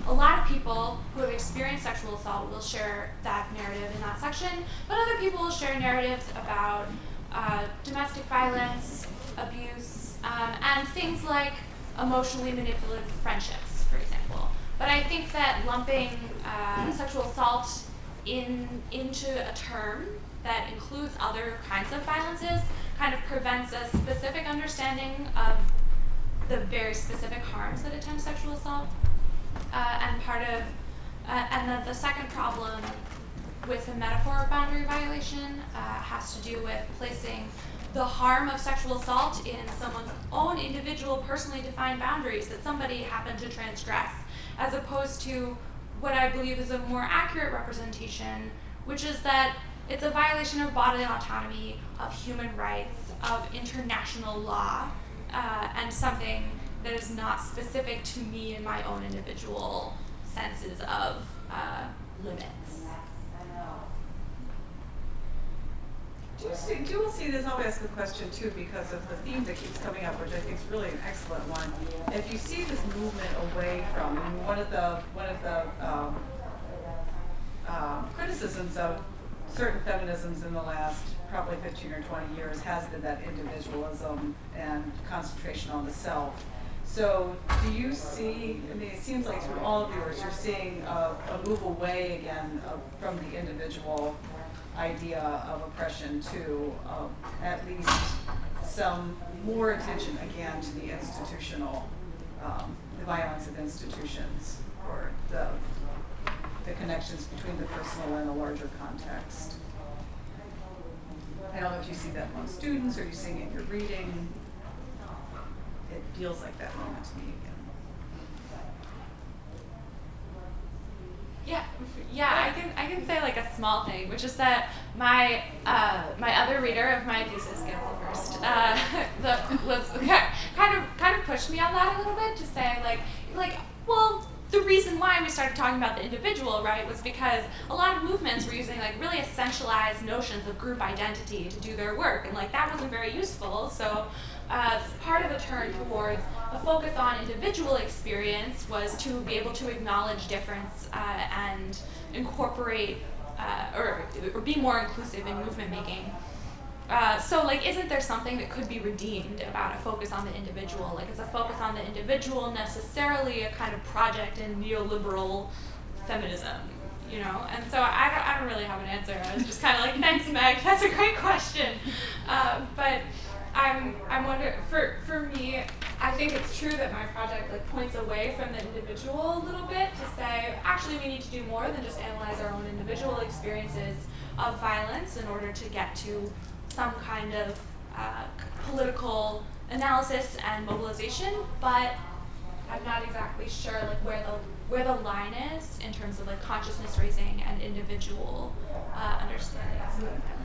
a lot of people who have experienced sexual assault will share that narrative in that section, but other people will share narratives about domestic violence, abuse, and things like emotionally manipulative friendships, for example. But I think that lumping sexual assault into a term that includes other kinds of violences kind of prevents a specific understanding of the very specific harms that attend sexual assault. And then the second problem with the metaphor of boundary violation has to do with placing the harm of sexual assault in someone's own individual, personally defined boundaries that somebody happened to transgress, as opposed to what I believe is a more accurate representation, which is that it's a violation of bodily autonomy, of human rights, of international law, and something that is not specific to me and my own individual senses of limits. Do you all see this? I'll ask a question too, because of the theme that keeps coming up, which I think is really an excellent one. If you see this movement away from, I mean, one of the criticisms of certain feminisms in the last probably 15 or 20 years has been that individualism and concentration on the self. So do you see, I mean, it seems like through all of yours, you're seeing a move away again from the individual idea of oppression to at least some more attention again to the institutional, the violence of institutions, or the connections between the personal and the larger context. I don't know if you see that among students or you seeing it in your reading. It feels like that moment to me again. I can say like a small thing, which is that my other reader of my thesis, Gail first, was kind of pushed me on that a little bit to say like well, the reason why we started talking about the individual, right, was because a lot of movements were using like really essentialized notions of group identity to do their work, and like that wasn't very useful. So part of a turn towards a focus on individual experience was to be able to acknowledge difference and incorporate or be more inclusive in movement making. So like, isn't there something that could be redeemed about a focus on the individual? Like, is a focus on the individual necessarily a kind of project in neoliberal feminism? You know, and so I don't really have an answer. I was just kind of like, thanks, Meg. That's a great question. But I'm wondering, for me, I think it's true that my project like points away from the individual a little bit to say, actually, we need to do more than just analyze our own individual experiences of violence in order to get to some kind of political analysis and mobilization. But I'm not exactly sure like where the line is in terms of like consciousness raising and individual understandings of violence.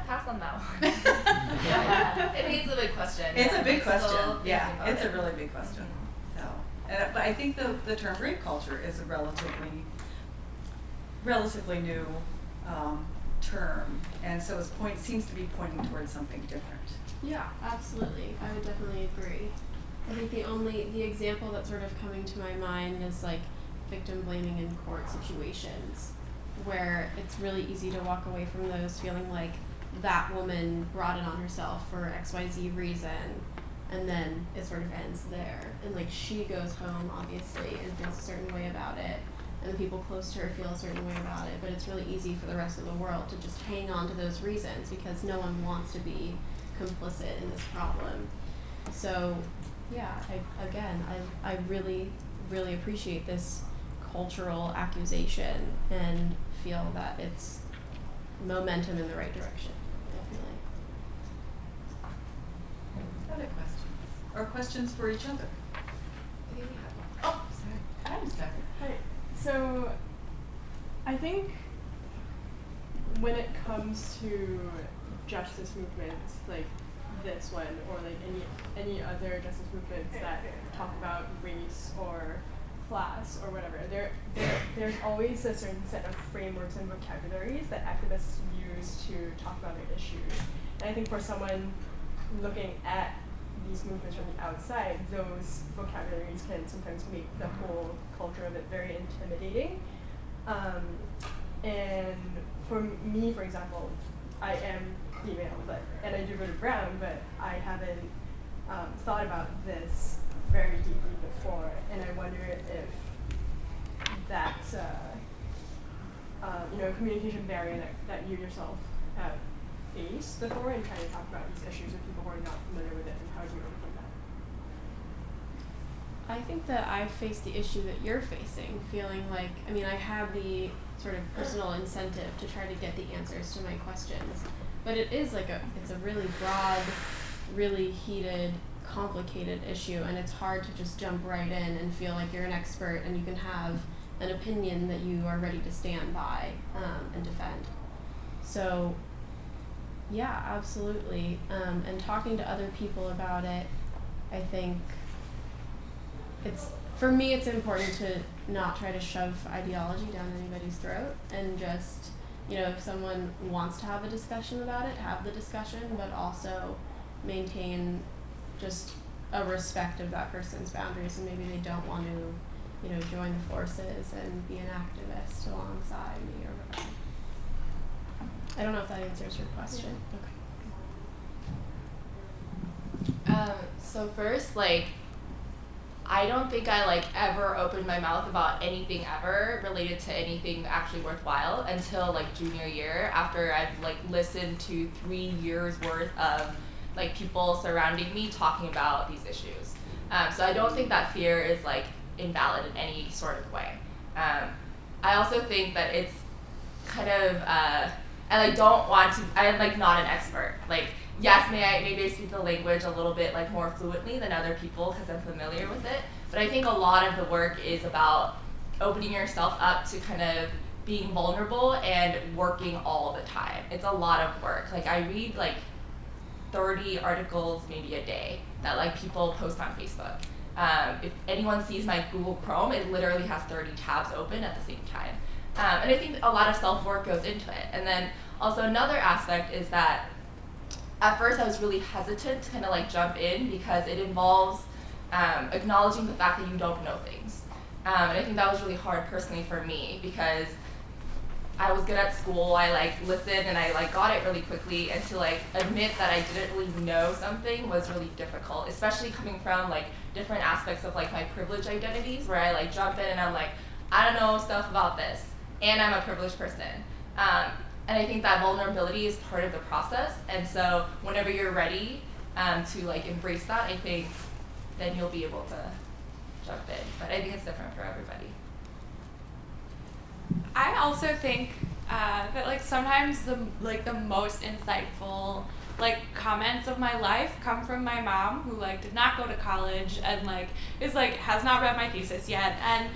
Pass on that one. I think it's a big question. It's a big question. Still Yeah, thinking about it's it. a really big question. So, but I think the term rape culture is a relatively new term, and so seems to be pointing towards something different. Yeah, absolutely. I would definitely agree. I think the example that's sort of coming to my mind is like victim blaming in court situations, where it's really easy to walk away from those feeling like that woman brought it on herself for XYZ reason, and then it sort of ends there. And like she goes home obviously and feels a certain way about it, and the people close to her feel a certain way about it, but it's really easy for the rest of the world to just hang on to those reasons because no one wants to be complicit in this problem. So yeah, I really, really appreciate this cultural accusation and feel that it's momentum in the right direction. Definitely. Other questions? Or questions for each other? Oh, sorry. I'm sorry. Hi. So, I think when it comes to justice movements like this one, or like any other justice movements that talk about race or class or whatever, there's always a certain set of frameworks and vocabularies that activists use to talk about their issues. And I think for someone looking at these movements from the outside, those vocabularies can sometimes make the whole culture of it very intimidating. And for me, for example, I am female, and I do go to Brown, but I haven't thought about this very deeply before, and I wonder if that's a communication barrier that you yourself have faced before in trying to talk about these issues with people who are not familiar with it, and how do you overcome I think that I've faced the issue that you're facing, feeling like, I mean, I have the sort of personal incentive to try to get the answers to my questions, but it is like it's a really broad, really heated, complicated issue, and it's hard to just jump right in and feel like you're an expert and you can have an opinion that you are ready to stand by and defend. So yeah, absolutely. And talking to other people about it, I think for me it's important to not try to shove ideology down anybody's throat, and just, if someone wants to have a discussion about it, have the discussion, but also maintain just a respect of that person's boundaries, and maybe they don't want to, join the forces and be an activist alongside me or whatever. I don't know if that answers your question. Okay. So first, I don't think I ever opened my mouth about anything ever related to anything actually worthwhile until junior year, after I've listened to 3 years worth of people surrounding me talking about these issues. So I don't think that fear is invalid in any sort of way. I also think that it's kind of I'm not an expert. Yes, maybe I speak the language a little bit more fluently than other people because I'm familiar with it. But I think a lot of the work is about opening yourself up to kind of being vulnerable and working all the time. It's a lot of work. I read 30 articles maybe a day that people post on Facebook. If anyone sees my Google Chrome, it literally has 30 tabs open at the same time. And I think a lot of self-work goes into it. And then also another aspect is that at first I was really hesitant to kind of jump in because it involves acknowledging the fact that you don't know things. And I think that was really hard personally for me because I was good at school, I listened and I got it really quickly, and to admit that I didn't really know something was really difficult, especially coming from different aspects of my privilege identities, where I jump in and I'm I don't know stuff about this, and I'm a privileged person. And I think that vulnerability is part of the process, and so whenever you're ready to embrace that, I think then you'll be able to jump in. But I think it's different for everybody. I also think that sometimes the most insightful comments of my life come from my mom, who did not go to college and is has not read my thesis yet, and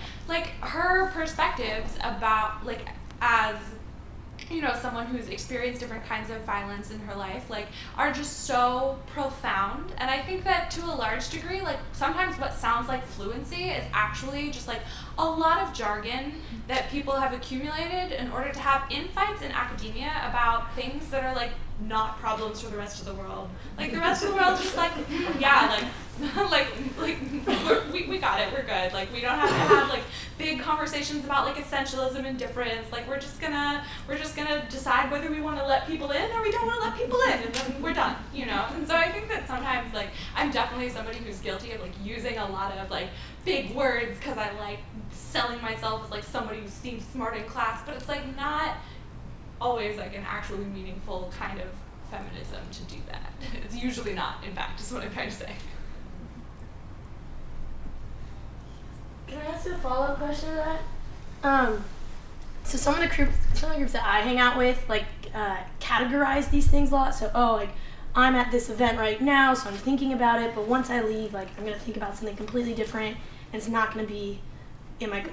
her perspectives about as someone who's experienced different kinds of violence in her life, are just so profound. And I think that to a large degree, sometimes what sounds like fluency is actually just a lot of jargon that people have accumulated in order to have infights in academia about things that are not problems for the rest of the world. The rest of the world is just yeah, we got it, we're good. We don't have to have big conversations about essentialism and difference. We're just gonna decide whether we want to let people in or we don't want to let people in, and then we're done, And so I think that sometimes I'm definitely somebody who's guilty of using a lot of big words because I selling myself as somebody who seems smart in class, but it's not always an actually meaningful kind of feminism to do that. It's usually not, in fact, is what I'm trying to say. Can I ask a follow-up question to that? So some of the groups that I hang out with categorize these things a lot. So I'm at this event right now, so I'm thinking about it, but once I leave, I'm gonna think about something completely different, and it's not gonna be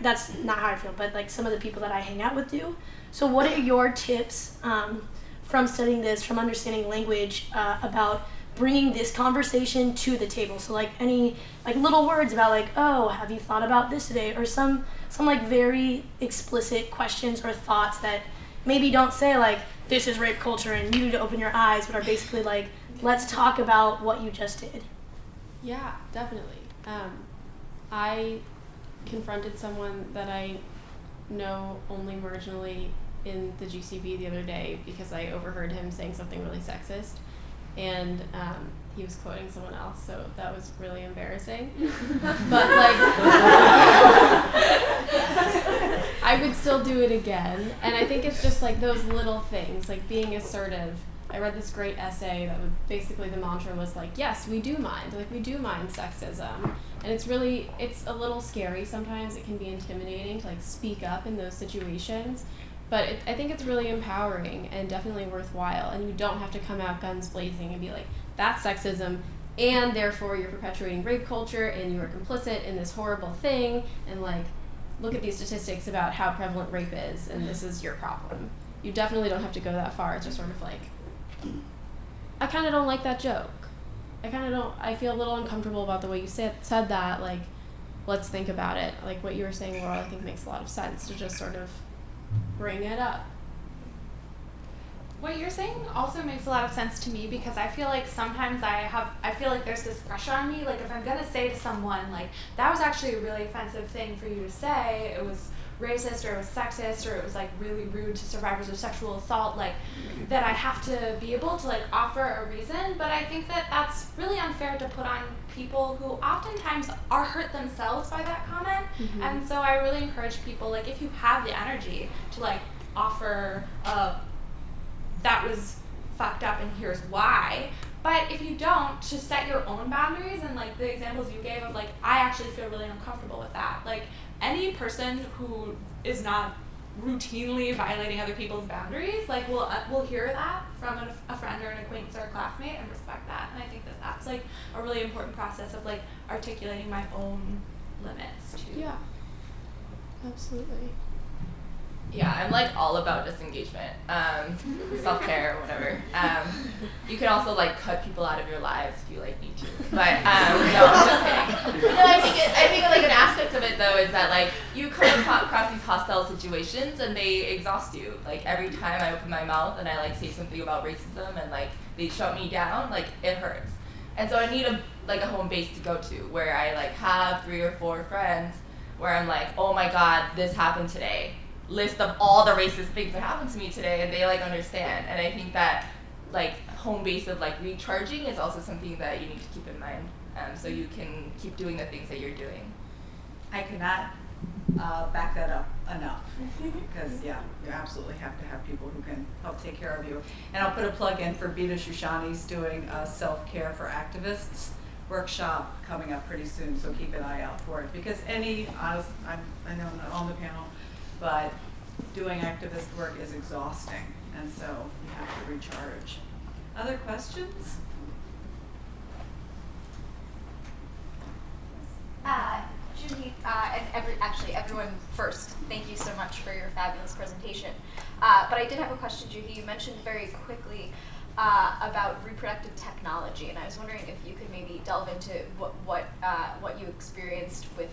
that's not how I feel, but some of the people that I hang out with do. So what are your tips from studying this, from understanding language, about bringing this conversation to the table? So any little words about oh, have you thought about this today, or some very explicit questions or thoughts that maybe don't say this is rape culture and you need to open your eyes, but are basically let's talk about what you just did. Yeah, definitely. I confronted someone that I know only marginally in the GCB the other day because I overheard him saying something really sexist, and he was quoting someone else, so that was really embarrassing. But I would still do it again, and I think it's just those little things, being assertive. I read this great essay that basically the mantra was yes, we do mind sexism, And it's a little scary sometimes. It can be intimidating to like speak up in those situations. But I think it's really empowering and definitely worthwhile. And you don't have to come out guns blazing and be like, that's sexism, and therefore you're perpetuating rape culture and you are complicit in this horrible thing, and like, look at these statistics about how prevalent rape is, and this is your problem. You definitely don't have to go that far. It's just sort of like, I kind of don't like that joke. I feel a little uncomfortable about the way you said that, like, let's think about it. Like what you were saying, Laurel, I think makes a lot of sense to just sort of bring it up. What you're saying also makes a lot of sense to me, because I feel like sometimes I feel like there's this pressure on me, like if I'm gonna say to someone, like, that was actually a really offensive thing for you to say, it was racist or it was sexist or it was like really rude to survivors of sexual assault, like that I have to be able to like offer a reason. But I think that that's really unfair to put on people who oftentimes are hurt themselves by that comment. Mm-hmm. And so I really encourage people, like, if you have the energy to like offer that was fucked up and here's why. But if you don't, to set your own boundaries, and like the examples you gave of like, I actually feel really uncomfortable with that. Like any person who is not routinely violating other people's boundaries, like will hear that from a friend or an acquaintance or a classmate and respect that. And I think that that's like a really important process of like articulating my own limits too. Yeah, absolutely. Yeah, I'm like all about disengagement, self-care or whatever. You can also like cut people out of your lives if you like need to. But no, I'm just kidding. No, I think like an aspect of it though is that like you come across these hostile situations and they exhaust you. Like every time I open my mouth and I like say something about racism and like they shut me down, like it hurts. And so I need a home base to go to where I like have 3 or 4 friends where I'm like, oh my God, this happened today. List of all the racist things that happened to me today, and they like understand. And I think that like home base of like recharging is also something that you need to keep in mind, so you can keep doing the things that you're doing. I cannot back that up enough, because yeah, you absolutely have to have people who can help take care of you. And I'll put a plug in for Bita Shoshani's doing a self-care for activists workshop coming up pretty soon, so keep an eye out for it. Because I know I'm not on the panel, but doing activist work is exhausting, and so you have to recharge. Other questions? Juhee, and everyone first, thank you so much for your fabulous presentation. But I did have a question, Juhee. You mentioned very quickly about reproductive technology, and I was wondering if you could maybe delve into what you experienced with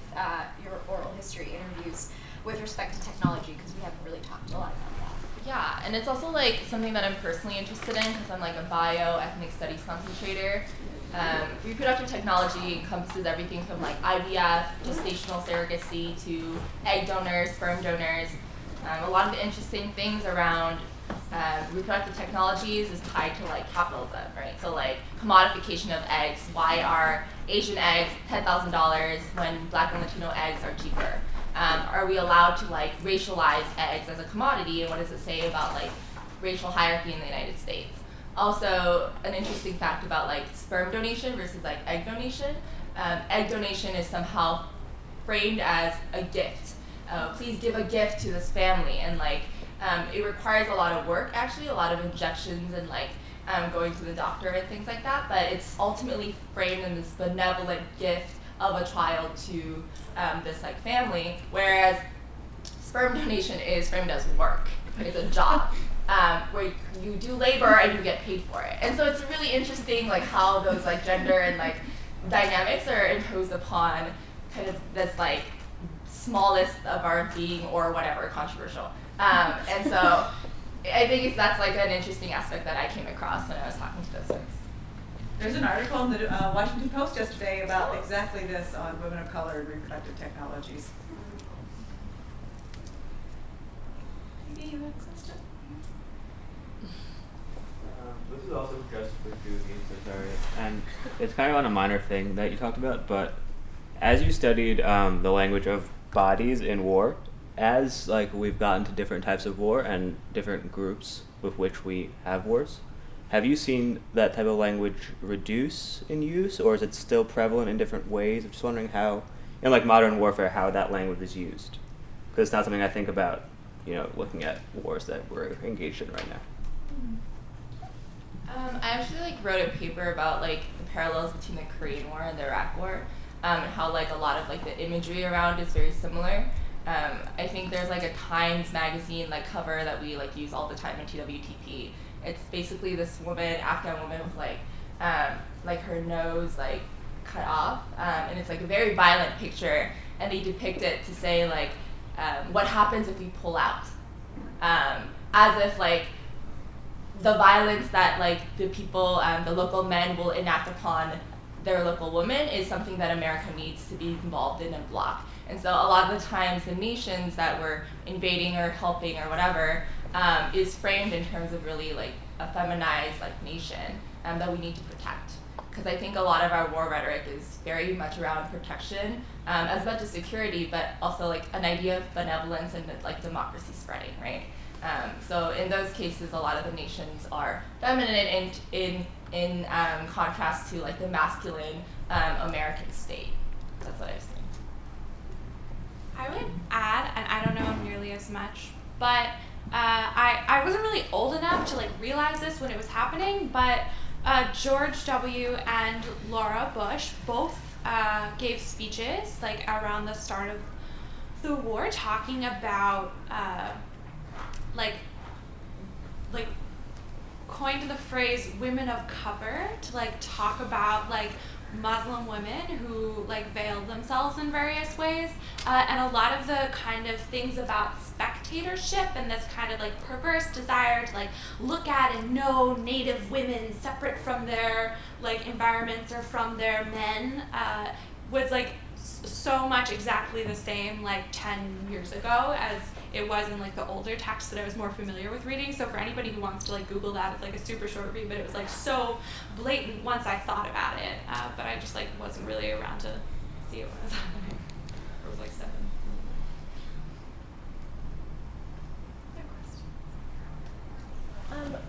your oral history interviews with respect to technology, because we haven't really talked a lot about that. Yeah, and it's also like something that I'm personally interested in because I'm like a bioethnic studies concentrator. Reproductive technology encompasses everything from like IVF, gestational surrogacy, to egg donors, sperm donors. A lot of the interesting things around reproductive technologies is tied to like capitalism, right? So like commodification of eggs. Why are Asian eggs $10,000 when Black and Latino eggs are cheaper? Are we allowed to like racialize eggs as a commodity, and what does it say about like racial hierarchy in the United States? Also, an interesting fact about like sperm donation versus like egg donation. Egg donation is somehow framed as a gift. Please give a gift to this family, and like it requires a lot of work, actually, a lot of injections and like going to the doctor and things like that. But it's ultimately framed in this benevolent gift of a child to this like family, whereas sperm donation is framed as work. It's a job where you do labor and you get paid for it. And so it's really interesting like how those like gender and like dynamics are imposed upon kind of this like smallest of our being or whatever, controversial. And so I think that's like an interesting aspect that I came across when I was talking to those folks. There's an article in the Washington Post yesterday about exactly this on women of color and reproductive technologies. Maybe you have a question? This is also just for Juhee, so sorry. And it's kind of on a minor thing that you talked about, but as you studied the language of bodies in war, as like we've gotten to different types of war and different groups with which we have wars, have you seen that type of language reduce in use, or is it still prevalent in different ways? I'm just wondering how, in like modern warfare, how that language is used. Because it's not something I think about, looking at wars that we're engaged in right now. I actually wrote a paper about the parallels between the Korean War and the Iraq War, and how a lot of the imagery around is very similar. I think there's a Times magazine cover that we use all the time in TWTP. It's basically this woman, Afghan woman, with her nose cut off, and it's a very violent picture, and they depict it to say what happens if we pull out, as if the violence that the people, the local men will enact upon their local women is something that America needs to be involved in and block. And so a lot of the times the nations that we're invading or helping or whatever is framed in terms of really a feminized nation that we need to protect. Because I think a lot of our war rhetoric is very much around protection, as much as security, but also an idea of benevolence and democracy spreading, right? So in those cases, a lot of the nations are feminine in contrast to the masculine American state. That's what I've seen. I would add, and I don't know nearly as much, but I wasn't really old enough to realize this when it was happening, but George W. and Laura Bush both gave speeches around the start of the war talking about coined the phrase women of color to talk about Muslim women who veiled themselves in various ways, and a lot of the kind of things about spectatorship and this kind of perverse desire to look at and know Native women separate from their environments or from their men was so much exactly the same 10 years ago as it was in the older texts that I was more familiar with reading. So for anybody who wants to Google that, it's a super short read, but it was so blatant once I thought about it, but I just wasn't really around to see it when it was happening. It was 7.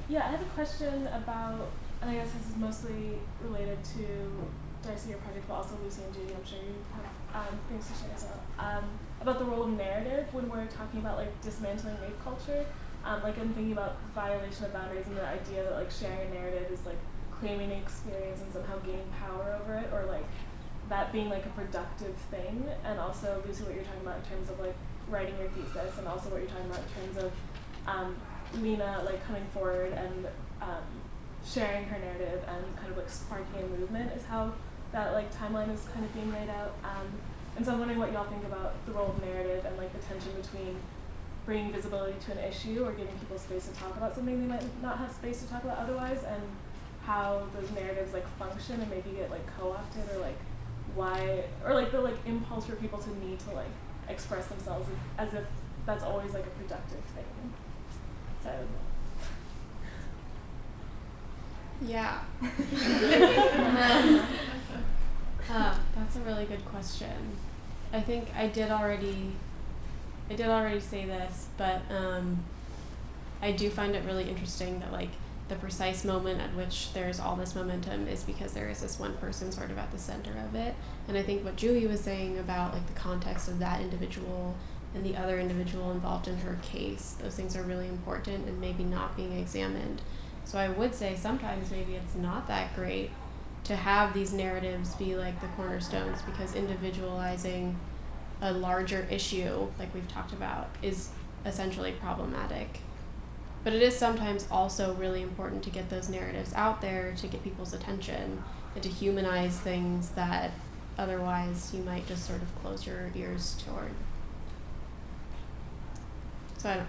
Yeah, I have a question about, and I guess this is mostly related to Darcy, your project, but also Lucy and Judy. I'm sure you have things to share as well. About the role of narrative when we're talking about dismantling rape culture. I'm thinking about violation of boundaries and the idea that sharing a narrative is claiming an experience and somehow gaining power over it, or that being a productive thing. And also, Lucy, what you're talking about in terms of writing your thesis, and also what you're talking about in terms of Lena coming forward and sharing her narrative and kind of sparking a movement is how that timeline is kind of being laid out. And so I'm wondering what y'all think about the role of narrative and the tension between bringing visibility to an issue or giving people space to talk about something they might not have space to talk about otherwise, and how those narratives function and maybe get co-opted, or why, or the impulse for people to need to express themselves as if that's always a productive thing. So Yeah. That's a really good question. I think I did already say this, but I do find it really interesting that the precise moment at which there's all this momentum is because there is this one person sort of at the center of it. And I think what Juhee was saying about the context of that individual and the other individual involved in her case, those things are really important and maybe not being examined. So I would say sometimes maybe it's not that great to have these narratives be the cornerstones, because individualizing a larger issue, like we've talked about, is essentially problematic. But it is sometimes also really important to get those narratives out there to get people's attention and to humanize things that otherwise you might just sort of close your ears toward. So I don't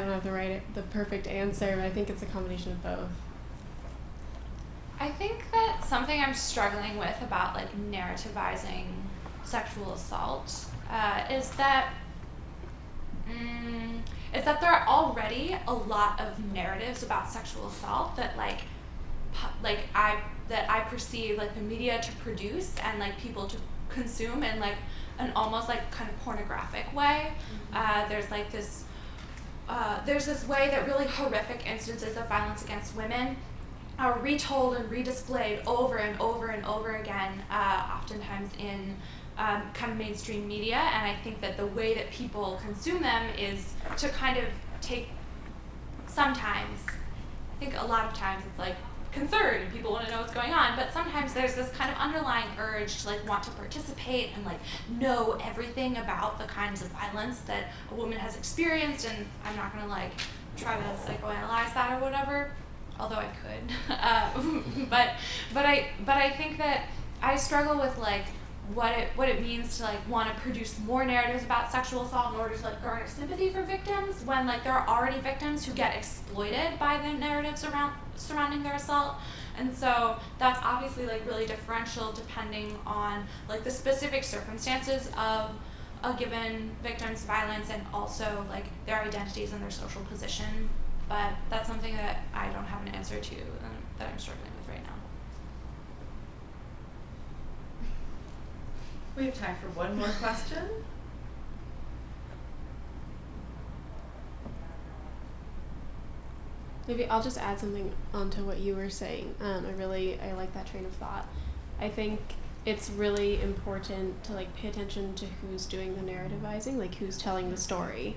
have the perfect answer, but I think it's a combination of both. I think that something I'm struggling with about narrativizing sexual assault is that there are already a lot of narratives about sexual assault that I perceive the media to produce and people to consume in an almost kind of pornographic way. There's this there's this way that really horrific instances of violence against women are retold and redisplayed over and over and over again, oftentimes in kind of mainstream media. And I think that the way that people consume them is to kind of take, sometimes, I think a lot of times it's like concern and people want to know what's going on, but sometimes there's this kind of underlying urge to like want to participate and like know everything about the kinds of violence that a woman has experienced. And I'm not going to like try to psychoanalyze that or whatever, although I could. But I think that I struggle with like what it means to like want to produce more narratives about sexual assault in order to like garner sympathy for victims when like there are already victims who get exploited by the narratives surrounding their assault. And so that's obviously like really differential depending on like the specific circumstances of a given victim's violence and also like their identities and their social position. But that's something that I don't have an answer to that I'm struggling with right now. We have time for one more question. Maybe I'll just add something onto what you were saying. I like that train of thought. I think it's really important to like pay attention to who's doing the narrativizing, like who's telling the story.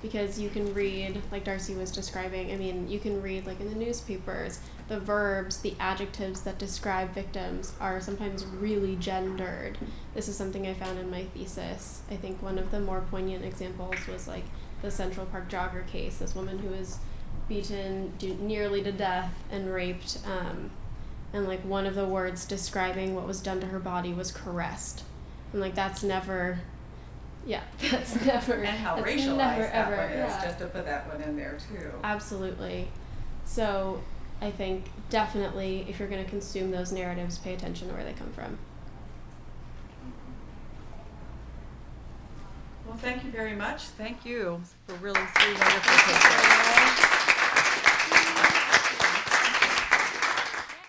Because you can read, like Darcy was describing, I mean, you can read like in the newspapers, the verbs, the adjectives that describe victims are sometimes really gendered. This is something I found in my thesis. I think one of the more poignant examples was like the Central Park jogger case, this woman who was beaten nearly to death and raped, and like one of the words describing what was done to her body was caressed. And like that's never... Yeah, that's never. And how that's racialized never, that ever, one is, yeah. just to put that one in there too. Absolutely. So I think definitely if you're going to consume those narratives, pay attention to where they come from. Well, thank you very much. Thank you for really 3 wonderful papers.